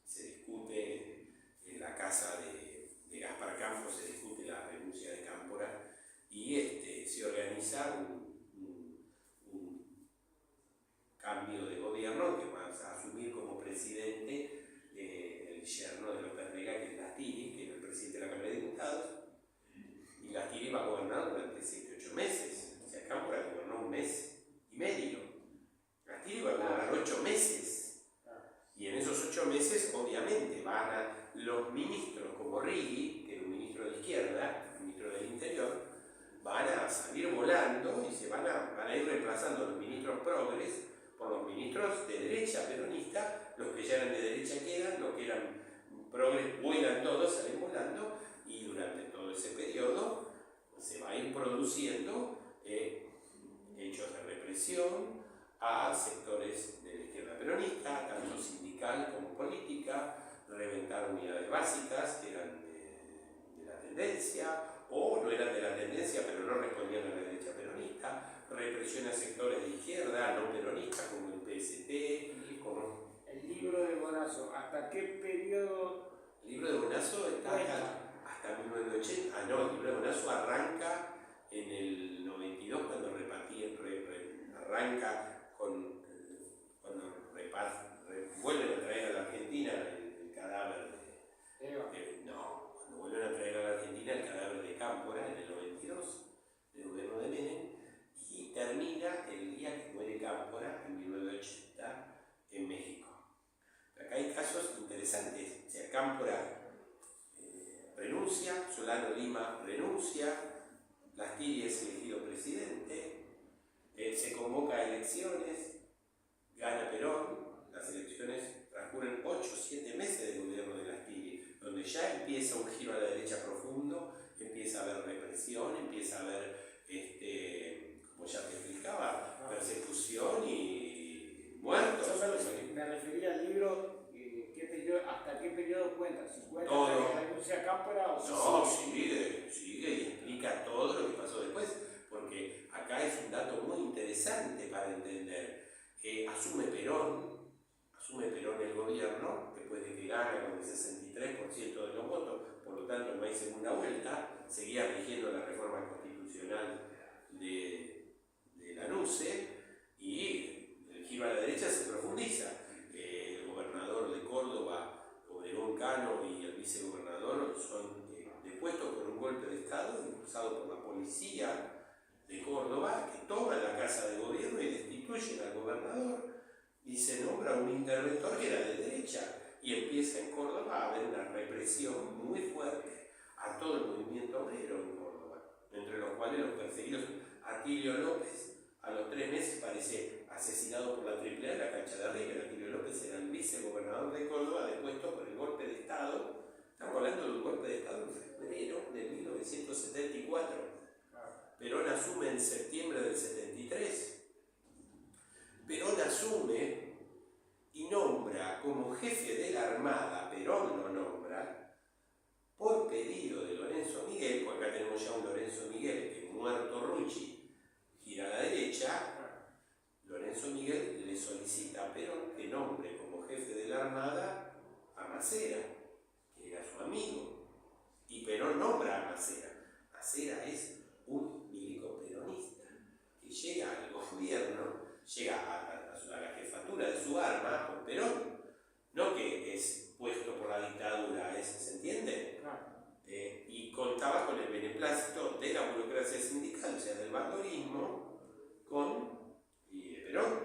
se discute en la casa de Gaspar Campos, se discute la renuncia de Cámpora, y se organiza un cambio de gobierno que va a asumir como presidente el yerno de López Rega, que es Latini. los ministros como Righi, que era un ministro de izquierda, ministro del Interior, van a salir volando y se van a ir reemplazando los ministros progres por los ministros de derecha peronista. Los que ya eran de derecha quedan, los que eran progres vuelan todos, salen volando, y durante todo ese periodo se va a ir produciendo hechos de represión a sectores de la izquierda peronista, tanto sindical como política, reventar unidades básicas que eran de la tendencia, o no eran de la tendencia pero no respondían a la derecha peronista, represión a sectores de izquierda no peronistas como el PST, como... El libro de Bonazo, ¿hasta qué periodo? El libro de Bonazo está hasta 1980. Ah, no, el libro de Bonazo arranca en el 92 cuando arranca cuando vuelven a traer a la Argentina el cadáver no, cuando vuelven a traer a la Argentina el cadáver de Cámpora en el 92 del gobierno de Menem, y termina el día que muere Cámpora en 1980 en México. Acá hay casos interesantes. O sea, Cámpora renuncia, Solano Lima renuncia, Lastiri es elegido presidente, se convoca a elecciones, gana Perón. Las elecciones transcurren 8 o 7 meses del gobierno de Lastiri, donde ya empieza un giro a la derecha profundo, empieza a haber represión, empieza a haber, como ya te explicaba, persecución y muertos. Yo me refería al libro, ¿hasta qué periodo cuenta? ¿Si cuenta todo. la renuncia a Cámpora o No, sigue y explica todo lo que pasó después, porque acá es un dato muy interesante para entender. Asume Perón el gobierno, después de que gana con el 63% de los votos, por lo tanto no hay segunda vuelta, seguía rigiendo la reforma constitucional de la NUCE, y el giro a la derecha se profundiza. El gobernador de Córdoba, Obregón Cano, y el vicegobernador son depuestos por un golpe de Estado impulsado por la policía de Córdoba, que toma la casa de gobierno y destituyen al gobernador, y se nombra un interventor que era de derecha, y empieza en Córdoba a haber una represión muy fuerte a todo el movimiento obrero en Córdoba, entre los cuales los perseguidos. Atilio López, a los 3 meses, parece asesinado por la AAA en la cancha de River. Atilio López era el vicegobernador de Córdoba, depuesto por el golpe de Estado. Estamos hablando de un golpe de Estado en febrero de 1974. Perón asume en septiembre del 73. Perón asume y nombra como jefe de la Armada, Perón lo nombra, por pedido de Lorenzo Miguel, porque acá tenemos ya un Lorenzo Miguel que, muerto Rucci, gira a la derecha. Lorenzo Miguel le solicita a Perón que nombre como jefe de la Armada a Macera, que era su amigo, y Perón nombra a Macera. Macera es un milico peronista que llega al gobierno, llega a la jefatura de su arma por Perón, no que es puesto por la dictadura, ¿se entiende? Y contaba con el beneplácito de la burocracia sindical, o sea, del bandolismo, y de Perón.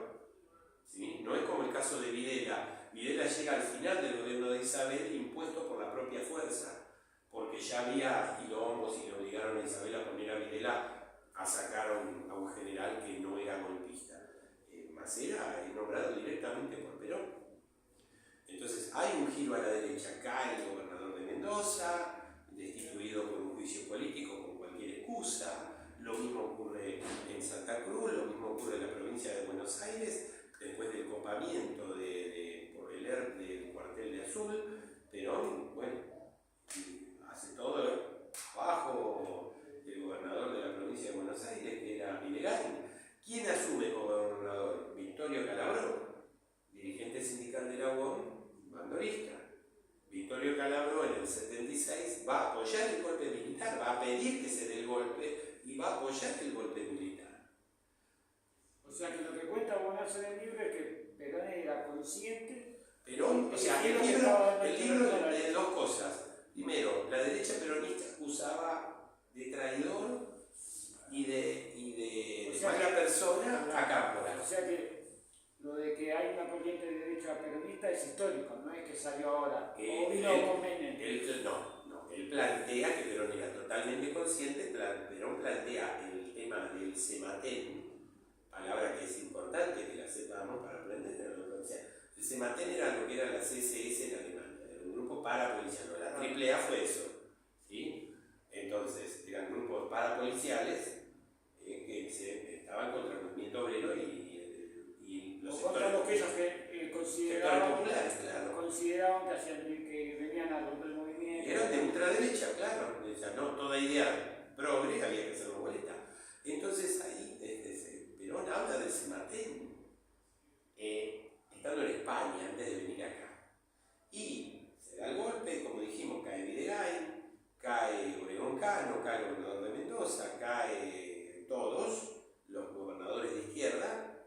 ¿Sí? No es como el caso de Videla. Videla llega al final del gobierno de Isabel impuesto por la propia fuerza, porque ya había quilombos y le obligaron a Isabel a poner a Videla a sacar a un general que no era golpista. Macera es nombrado directamente por Perón. Entonces hay un giro a la derecha. Cae el gobernador de Mendoza, destituido por un juicio político con cualquier excusa. Lo mismo ocurre en Santa Cruz, lo mismo ocurre en la provincia de Buenos Aires, después del copamiento por el del cuartel de Azul. Perón, hace todo el trabajo del gobernador de la provincia de Buenos Aires, que era Vilegain. ¿Quién asume como gobernador? Victorio Calabró, dirigente sindical de la UOM, bandolista. Victorio Calabró en el 76 va a apoyar el golpe militar, va a pedir que se dé el golpe y va a apoyar el golpe militar. O sea que lo que cuenta Bonazo en el libro es que Perón era consciente. Perón, o sea, el libro de dos cosas. Primero, la derecha peronista acusaba de traidor y de mala persona a Cámpora. O sea que lo de que hay una corriente de derecha ultraperonista es histórico, no es que salió ahora, o vino Él, con Menem. él plantea que Perón era totalmente consciente, Perón plantea el tema del Sematén, palabra que es importante que la sepamos para aprenderlo. O sea, el Sematén era lo que era la CSS en Alemania, era un grupo parapolicial, la AAA fue eso, ¿sí? Entonces, eran grupos parapoliciales que estaban contra el movimiento obrero y los contra los que ellos consideraban, populares, claro. consideraban que venían a romper el movimiento. Eran de ultraderecha, claro. O sea, no toda idea progre había que hacerlo boleta. Entonces ahí Perón habla del Sematén, estando en España antes de venir acá. Y se da el golpe, como dijimos, cae Videgain, cae Obregón Cano, cae el gobernador de Mendoza, cae todos los gobernadores de izquierda,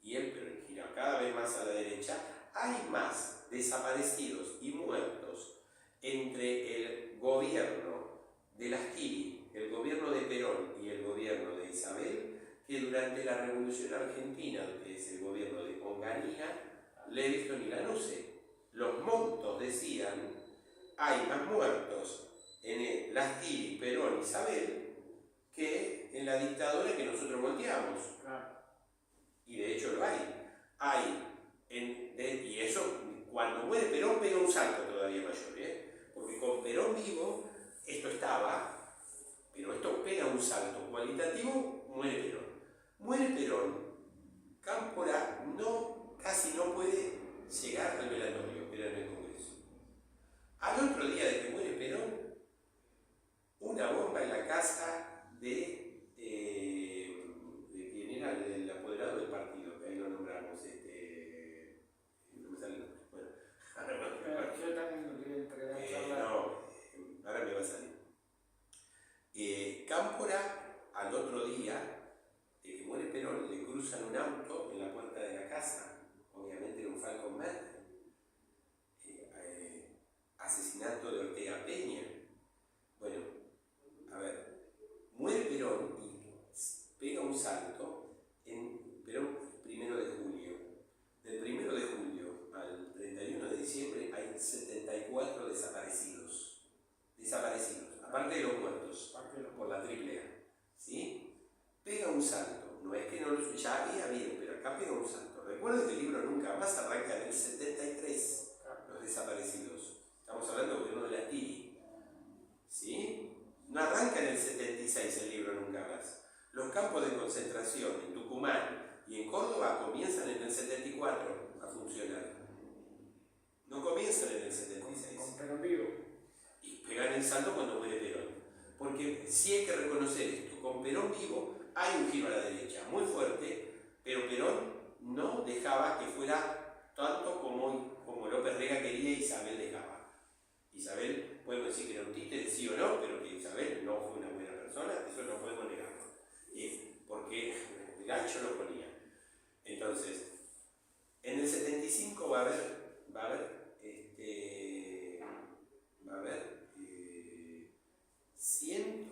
y él pero gira cada vez más a la derecha. Hay más desaparecidos y muertos entre el gobierno de Lastiri, el gobierno de Perón y el gobierno de Isabel que durante la Revolución Argentina, que es el gobierno de Onganía, Levingston y Lanusse. Los montos decían, hay más muertos en el Lastiri, Perón, Isabel, que en la dictadura que nosotros volteamos. Y de hecho lo hay. Y eso, cuando muere Perón, pega un salto todavía mayor, porque con Perón vivo, esto estaba, pero esto pega un salto cualitativo, muere Perón. Muere Perón, Cámpora casi no puede llegar al velatorio, era en el Congreso. Al otro día de que muere Perón, una bomba en la casa de quien era el apoderado del partido, que ahí lo nombramos, no me sale el nombre. Bueno, Yo también lo quería entregar. Ahora me va a salir. Cámpora, al otro día de que muere Perón, le cruzan un auto en la puerta de la casa, obviamente era un Falcon verde. Asesinato de Ortega Peña. Bueno, a ver, muere Perón y pega un salto en Perón 1 de julio. Del 1 de julio al 31 de diciembre hay 74 desaparecidos. Aparte de los muertos por la AAA. ¿Sí? Pega un salto. No es que no lo ya había habido, pero acá pega un salto. Recuerden que el libro Nunca Más arranca en el 73, los desaparecidos. Estamos hablando del gobierno de Lastiri. ¿Sí? No arranca en el 76 el libro Nunca Más. Los campos de concentración en Tucumán y en Córdoba comienzan en el 74 a funcionar. No comienzan en el 76. Con Perón vivo. Y pegan el salto cuando muere Perón. Porque sí hay que reconocer esto. Con Perón vivo hay un giro a la derecha muy fuerte, pero Perón no dejaba que fuera tanto como López Rega quería y Isabel dejaba. Isabel, podemos decir que era un títere, sí o no, pero que Isabel no fue una buena persona, eso no podemos negarlo. Porque el gancho lo ponía. Entonces, en el 75 va a haber 100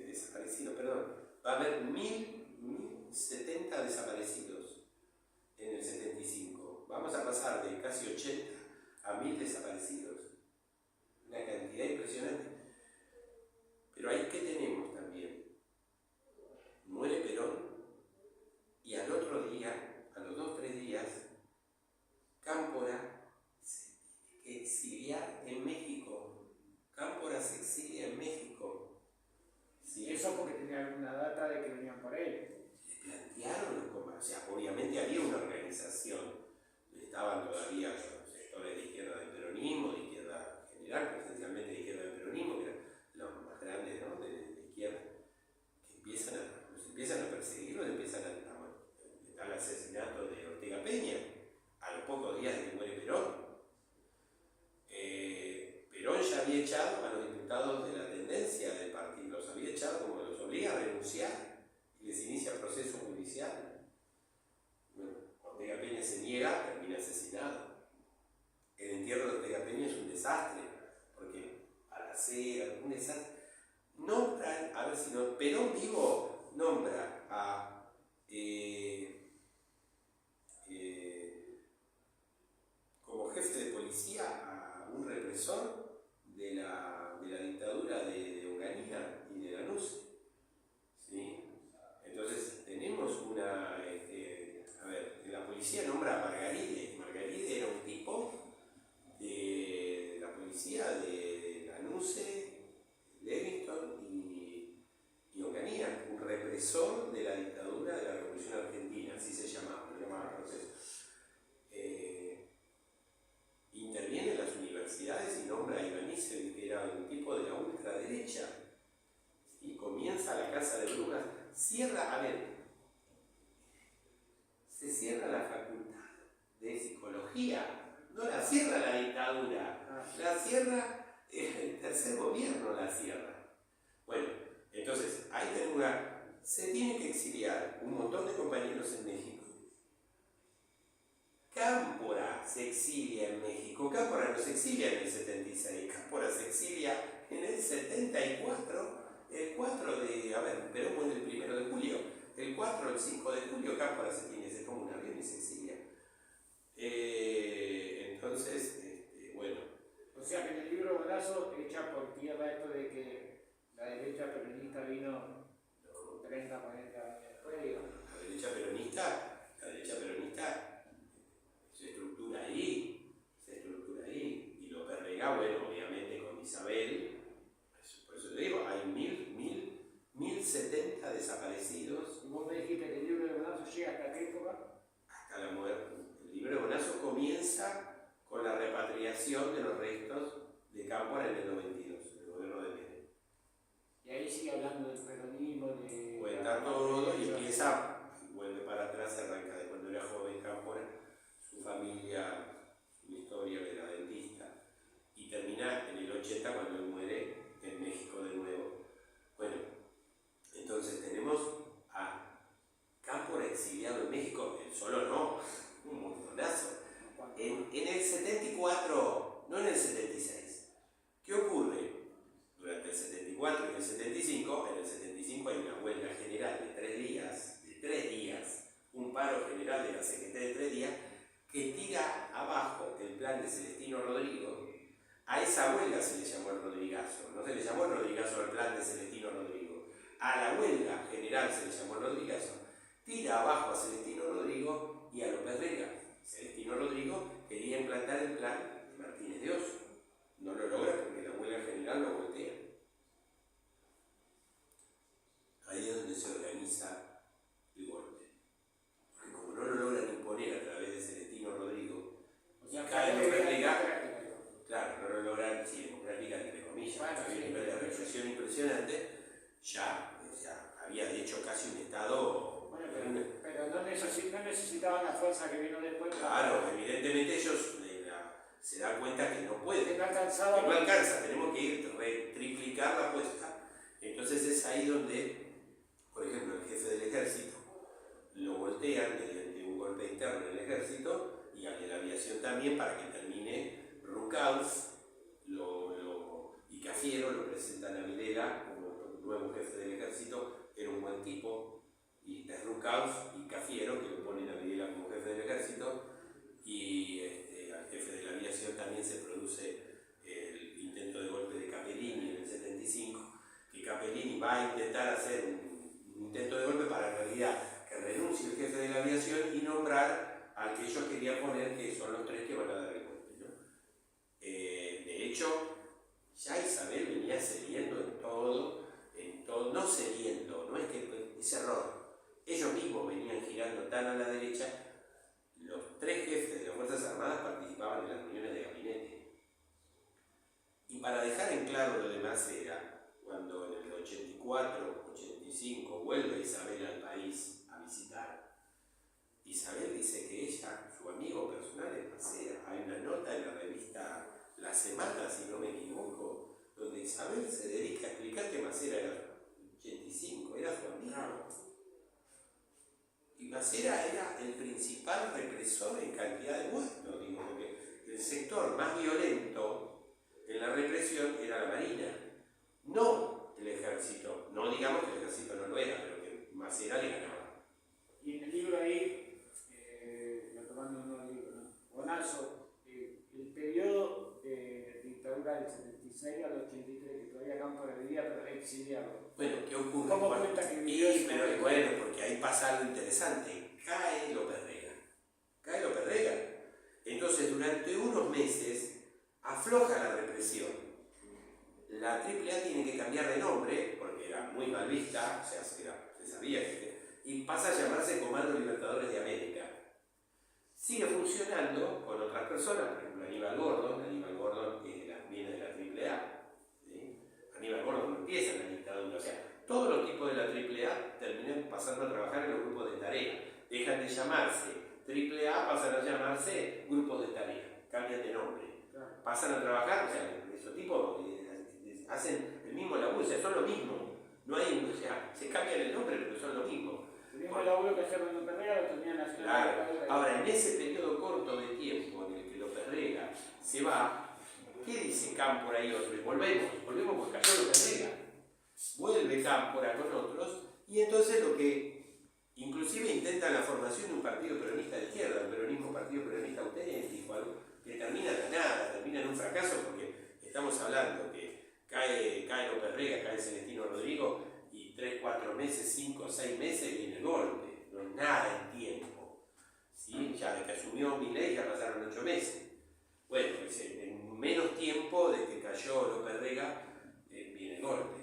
desaparecidos, perdón, va a haber 1070 desaparecidos en el 75. Vamos a pasar de casi 80 a 1000 desaparecidos. Una cantidad impresionante. Pero ahí, ¿qué tenemos también? Muere Perón y al otro día, a los 2 o 3 días, Cámpora se tiene que exiliar en México. Cámpora se exilia en México. ¿Sí? Eso porque tenía alguna data de que venían por él. Le plantearon los comandos. O sea, obviamente había una organización. Estaban todavía los sectores de izquierda del peronismo, de izquierda general, pero esencialmente de izquierda del peronismo, que eran los más grandes, ¿no? de izquierda, que los empiezan a perseguir, los empiezan está el asesinato de Ortega Peña, a los pocos días de que muere Perón. Perón ya había echado a los diputados de la tendencia del partido, los había echado como los obliga a renunciar y les inicia proceso judicial. Bueno, Ortega Peña se niega, termina asesinado. El entierro de Ortega Peña es un desastre, porque al hacer un desastre, nombran, a ver si no, Perón vivo nombra a represor de la dictadura de Onganía y de Lanús. ¿Sí? Entonces tenemos una, a ver, la policía nombra a Margaride. Margaride era un tipo de la policía de Lanús, Livingston y Onganía, un represor de la dictadura de la Revolución Argentina, así se llamaba, lo llamaban proceso. Interviene en las universidades y nombra a Ivanisevic, que era un tipo de la ultraderecha, y comienza la Casa de Brujas, cierra, a ver, se cierra la facultad de psicología, no la cierra la dictadura, la cierra el tercer gobierno, la cierra. Bueno, entonces, ahí tenemos se tiene que exiliar un montón de compañeros en México. Cámpora se exilia en México. Cámpora no se exilia en el 76, Cámpora se exilia en el 74, el 4 de, a ver, Perón muere el 1 de julio, el 4 o el 5 de julio Cámpora se toma un avión y se exilia. Entonces, bueno. O sea que en el libro Bonazo echa por tierra esto de que la derecha peronista vino 30, 40 años después, digamos. La derecha peronista se estructura ahí, y López Rega, bueno, obviamente con Isabel, por eso te digo, hay 1070 desaparecidos. Y vos me dijiste que el libro de Bonazo llega hasta qué época? Hasta la muerte. El libro de Bonazo comienza con la repatriación de los restos de Cámpora en el 92, en el gobierno de Menem. Y ahí sigue hablando del peronismo, de... Cuenta todo y empieza, vuelve para atrás, arranca de cuando era joven Cámpora, su familia, su historia de la dentista, y termina en el 80 cuando él muere en México de nuevo. Bueno, entonces tenemos a Cámpora exiliado en México, él solo no, un montonazo. En el 74, no en el 76. ¿Qué ocurre? Durante el 74 y el 75, en el 75 hay una huelga general de 3 días, un paro general de la CGT de 3 días, que tira abajo el plan de Celestino Rodrigo. A esa huelga se le llamó el Rodrigazo, no se le llamó el Rodrigazo al plan de Celestino Rodrigo. A la huelga general se le llamó el Rodrigazo, tira abajo a Celestino Rodrigo y a López Rega. Celestino Rodrigo quería implantar el plan Martínez de Oso. No lo logra porque la huelga general lo voltea. Ahí es donde se organiza el golpe. Porque como no lo logran imponer a través de Celestino Rodrigo, O sea, cae López Rega. democrática. Claro, no lo logran, sí, democrática entre comillas, Bueno, había sí, un nivel de represión impresionante, ya, o sea, había de hecho casi un Estado. Bueno, pero no necesitaban la fuerza que vino después. Claro, evidentemente ellos se dan cuenta que no pueden. Que no alcanzaba. Que no alcanza, tenemos que ir triplicar la apuesta. Entonces es ahí donde, por ejemplo, el jefe del ejército lo voltean mediante un golpe interno en el ejército y a la aviación también para que termine Rucauf y Cafiero lo presentan a Videla como nuevo jefe del ejército, era un buen tipo, y es Rucauf y Cafiero que lo ponen a Videla como jefe del ejército, y al jefe de la aviación también se produce el intento de golpe de Capellini en el 75, que Capellini va a intentar hacer un intento de golpe para en realidad que renuncie el jefe de la aviación y nombrar al que ellos querían poner, que son los 3 que van a dar el golpe, ¿no? De hecho, ya Isabel venía cediendo en todo, no cediendo, no es que es error. Ellos mismos venían girando tan a la derecha. Los 3 jefes de las Fuerzas Armadas participaban en las reuniones de gabinete. Y para dejar en claro lo demás era, cuando en el 84, 85 vuelve Isabel al país a visitar, Isabel dice que ella, su amigo personal es Macera. Hay una nota en la revista La Semana, si no me equivoco, donde Isabel se dedica a explicar que Macera era 85, era su amigo. Y Macera era el principal represor en cantidad de muertos, digo, porque el sector más violento en la represión era la Marina, no el ejército. No digamos que el ejército no lo era, pero que Macera le ganaba. Y en el libro ahí, retomando un nuevo libro, ¿no? Bonazo, el periodo de dictadura dictadura del 76 al 83, que todavía Cámpora vivía, pero exiliado. Bueno, ¿qué ocurre? ¿Cómo cuenta que vivió ese pero momento? bueno, porque ahí pasa algo interesante. Cae López Rega. Cae López Rega. Entonces, durante unos meses, afloja la represión. La AAA tiene que cambiar de nombre, porque era muy mal vista, o sea, se sabía y pasa a llamarse Comando Libertadores de América. Sigue funcionando con otras personas, por ejemplo Aníbal Gordon viene de la AAA. ¿Sí? Aníbal Gordon no empieza en la dictadura, o sea, todos los tipos de la AAA terminan pasando a trabajar en los grupos de tarea. Dejan de llamarse AAA, pasan a llamarse grupos de tarea, cambian de nombre. Pasan a trabajar, o sea, esos tipos hacen el mismo laburo, o sea, son lo mismo. No hay, o sea, se cambian el nombre, pero son lo mismo. El mismo laburo que hacía con López Rega lo tenía Nacional. Claro. Ahora, en ese periodo corto de tiempo en el que López Rega se va, ¿qué dice Cámpora y otros? Volvemos porque cayó López Rega. Vuelve Cámpora con otros, y entonces lo que inclusive intentan la formación de un partido peronista de izquierda, un peronismo partido peronista auténtico, algo que termina de nada, termina en un fracaso, porque estamos hablando que cae López Rega, cae Celestino Rodrigo, y 3, 4 meses, 5, 6 meses viene el golpe, no es nada en tiempo. ¿Sí? Ya de que asumió Milei ya pasaron 8 meses. Bueno, en menos tiempo de que cayó López Rega viene el golpe.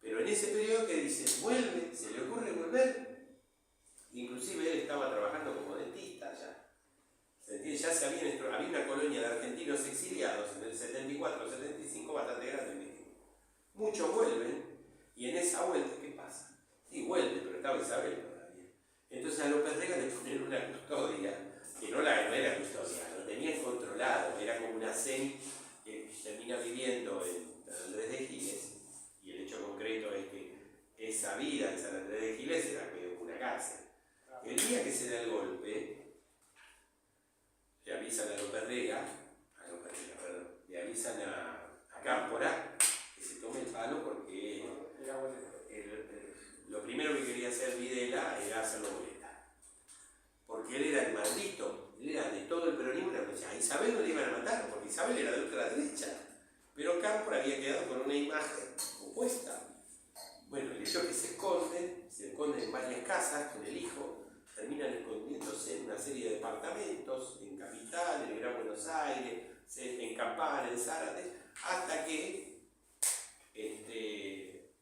Pero en ese periodo que dice, vuelve, se le ocurre volver, inclusive él estaba trabajando como dentista ya. ¿Se entiende? Ya había una colonia de argentinos exiliados en el 74, 75, bastante grande en México. Muchos vuelven, y en esa vuelta, ¿qué pasa? Sí, vuelve, pero estaba Isabel todavía. Entonces a López Rega le ponen una custodia, que no era custodia, lo tenían controlado, era como una CEN que termina viviendo en San Andrés de Giles, y el hecho concreto es que esa vida en San Andrés de Giles era como una cárcel. El día que se da el golpe, le avisan a López Rega, le avisan a Cámpora que se tome el palo porque lo primero que quería hacer Videla era hacerlo boleta. Porque él era el maldito, él era de todo el peronismo, a Isabel no le iban a matar, porque Isabel era de ultraderecha. Pero Cámpora había quedado con una imagen opuesta. Bueno, el hecho es que se esconden en varias casas con el hijo, terminan escondiéndose en una serie de departamentos, en Capital, en el Gran Buenos Aires, en Campana, en Zárate, hasta que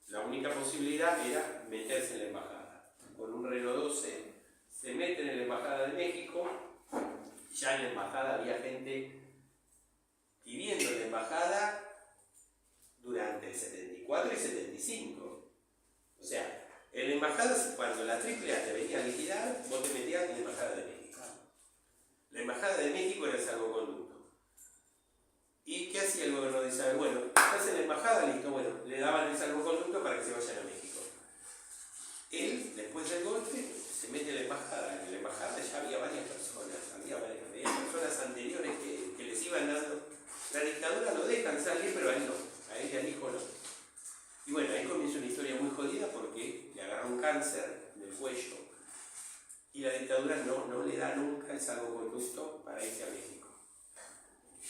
la única posibilidad era meterse en la embajada. Con un Renault 12 se meten en la embajada de México, ya en la embajada había gente viviendo en la embajada durante el 74 y 75. O sea, en la embajada, cuando la AAA te venía a liquidar, vos te metías en la embajada de México. La embajada de México era el salvoconducto. ¿Y qué hacía el gobierno de Isabel? Bueno, estás en la embajada, listo, bueno, le daban el salvoconducto para que se vayan a México. Él, después del golpe, se mete en la embajada. En la embajada ya había varias personas, había personas anteriores que les iban dando. La dictadura lo dejan salir, pero a él no, a él y al hijo no. Y bueno, ahí comienza una historia muy jodida porque le agarró un cáncer en el cuello y la dictadura no le da nunca el salvoconducto para irse a México.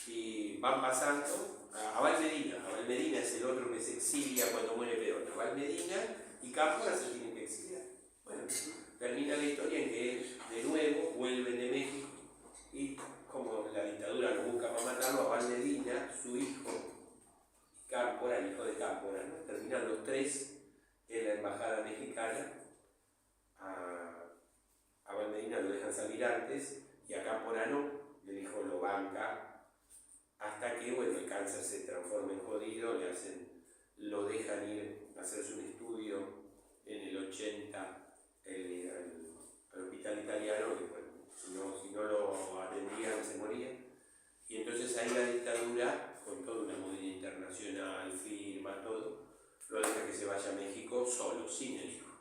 Y van pasando a Valmedina es el otro que se exilia cuando muere Perón, a Valmedina y Cámpora se tienen que exiliar. Bueno, termina la historia en que de nuevo vuelven de México y como la dictadura lo busca para matarlo, a Valmedina, su hijo, Cámpora, el hijo de Cámpora, ¿no? Terminan los tres en la embajada mexicana. A Valmedina lo dejan salir antes y a Cámpora no, el hijo lo banca hasta que bueno, el cáncer se transforma en jodido, lo dejan ir a hacerse un estudio en el 80 al hospital italiano, que bueno, si no lo atendían se moría. Y entonces ahí la dictadura, con toda una movida internacional, firma, todo, lo deja que se vaya a México solo, sin el hijo,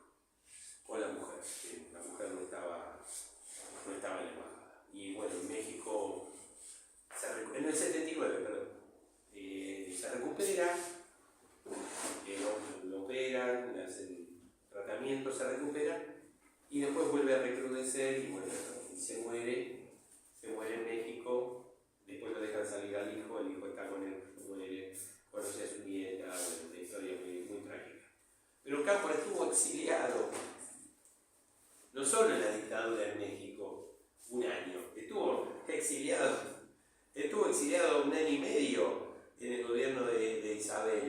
con la mujer, que la mujer no estaba en la embajada. Y bueno, en México, en el 79, perdón, se recupera, lo operan, le hacen tratamiento, se recupera, y después vuelve a recrudecer y bueno, y se muere en México. Después lo dejan salir al hijo, el hijo está con él, muere.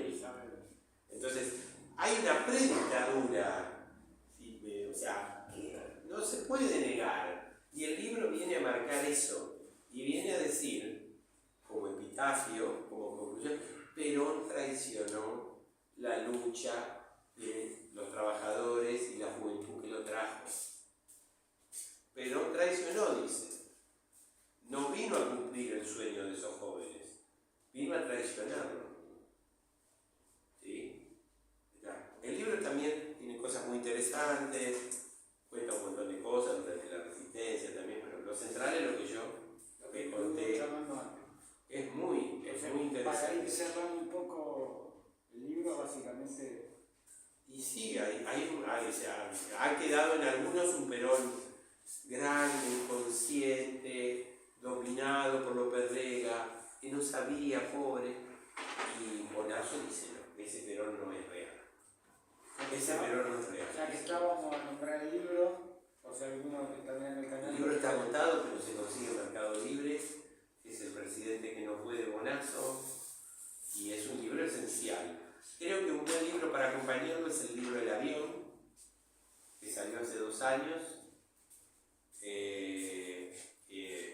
Isabel. Entonces, hay una predictadura, o sea, que no se puede negar. Y el libro viene a marcar eso. Y viene a decir, como epitafio, como conclusión, Perón traicionó la lucha de los trabajadores y la juventud que lo trajo. Perón traicionó, dice. No vino a cumplir el sueño de esos jóvenes, vino a traicionarlo. ¿Sí? El libro también tiene cosas muy interesantes, cuenta un montón de cosas durante la resistencia también, pero lo central es lo que conté. Es muy interesante. Para ir cerrando un poco el libro, básicamente. Y sí, ha quedado en algunos un Perón grande, inconsciente, dominado por López Rega, que no sabía, pobre, y Bonazo dice, no, ese Perón no es real. Ese Perón no es real. Ya que estábamos a nombrar el libro, o sea, alguno que también en el canal. El libro está agotado, pero se consigue en Mercado Libre, es El presidente que no fue de Bonazo, y es un libro esencial. Creo que un buen libro para acompañarlo es el libro El avión, que salió hace 2 años.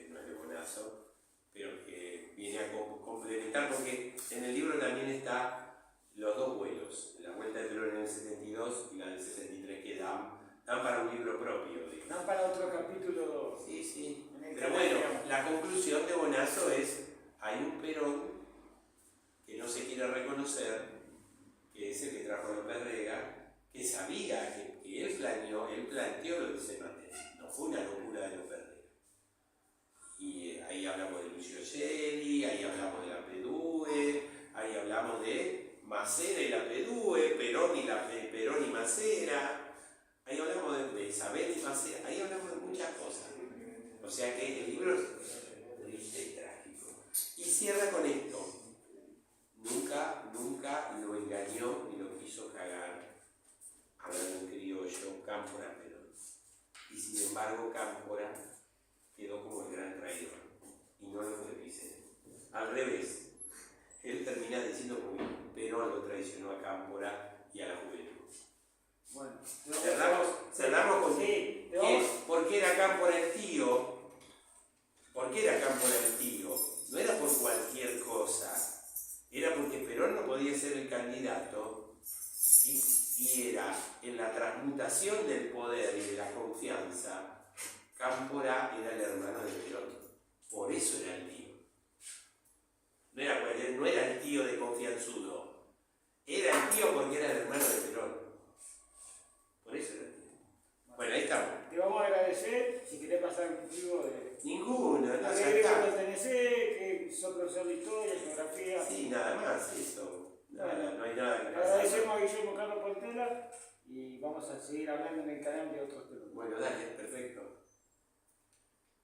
No es de Bonazo, pero que viene a complementar, porque en el libro también está los 2 vuelos, la vuelta de Perón en el 72 y la del 63, que dan para un libro propio. Dan para otro capítulo. Sí. Pero bueno, la conclusión de Bonazo es, hay un Perón que no se quiere reconocer, que es el que trajo a López Rega, que sabía que él planteó lo que se mantiene. No fue una locura de López Rega. Y ahí hablamos de Lucio Gelli, ahí hablamos de la PDUE, ahí hablamos de Macera y la PDUE, Perón y Macera, ahí hablamos de Isabel y Macera, ahí hablamos de muchas cosas. O sea que el libro es triste y trágico. Y cierra con esto. Nunca lo engañó ni lo quiso cagar, hablando en criollo, Cámpora Perón. Y sin embargo, Cámpora quedó como el gran traidor. Y no lo fue Vicente. Al revés, él termina diciendo que Perón lo traicionó a Cámpora y a la juventud. Bueno, cerramos con sí, ¿por qué era Cámpora el tío? ¿Por qué era Cámpora el tío? No era por cualquier cosa. Era porque Perón no podía ser el candidato y era en la transmutación del poder y de la confianza, Cámpora era el hermano de Perón. Por eso era el tío. No era el tío de confianzudo. Era el tío porque era el hermano de Perón. Por eso era el tío. Bueno, ahí estamos. Te vamos a agradecer. Si querés pasar contigo de. Ninguno, ¿A qué libro pertenecés? ¿Que sos profesor de historia, geografía? Sí, nada más, eso. No hay nada que agradecemos a Guillermo Carlos Portela y vamos a seguir hablando en el canal de otros temas. Bueno, dale, perfecto.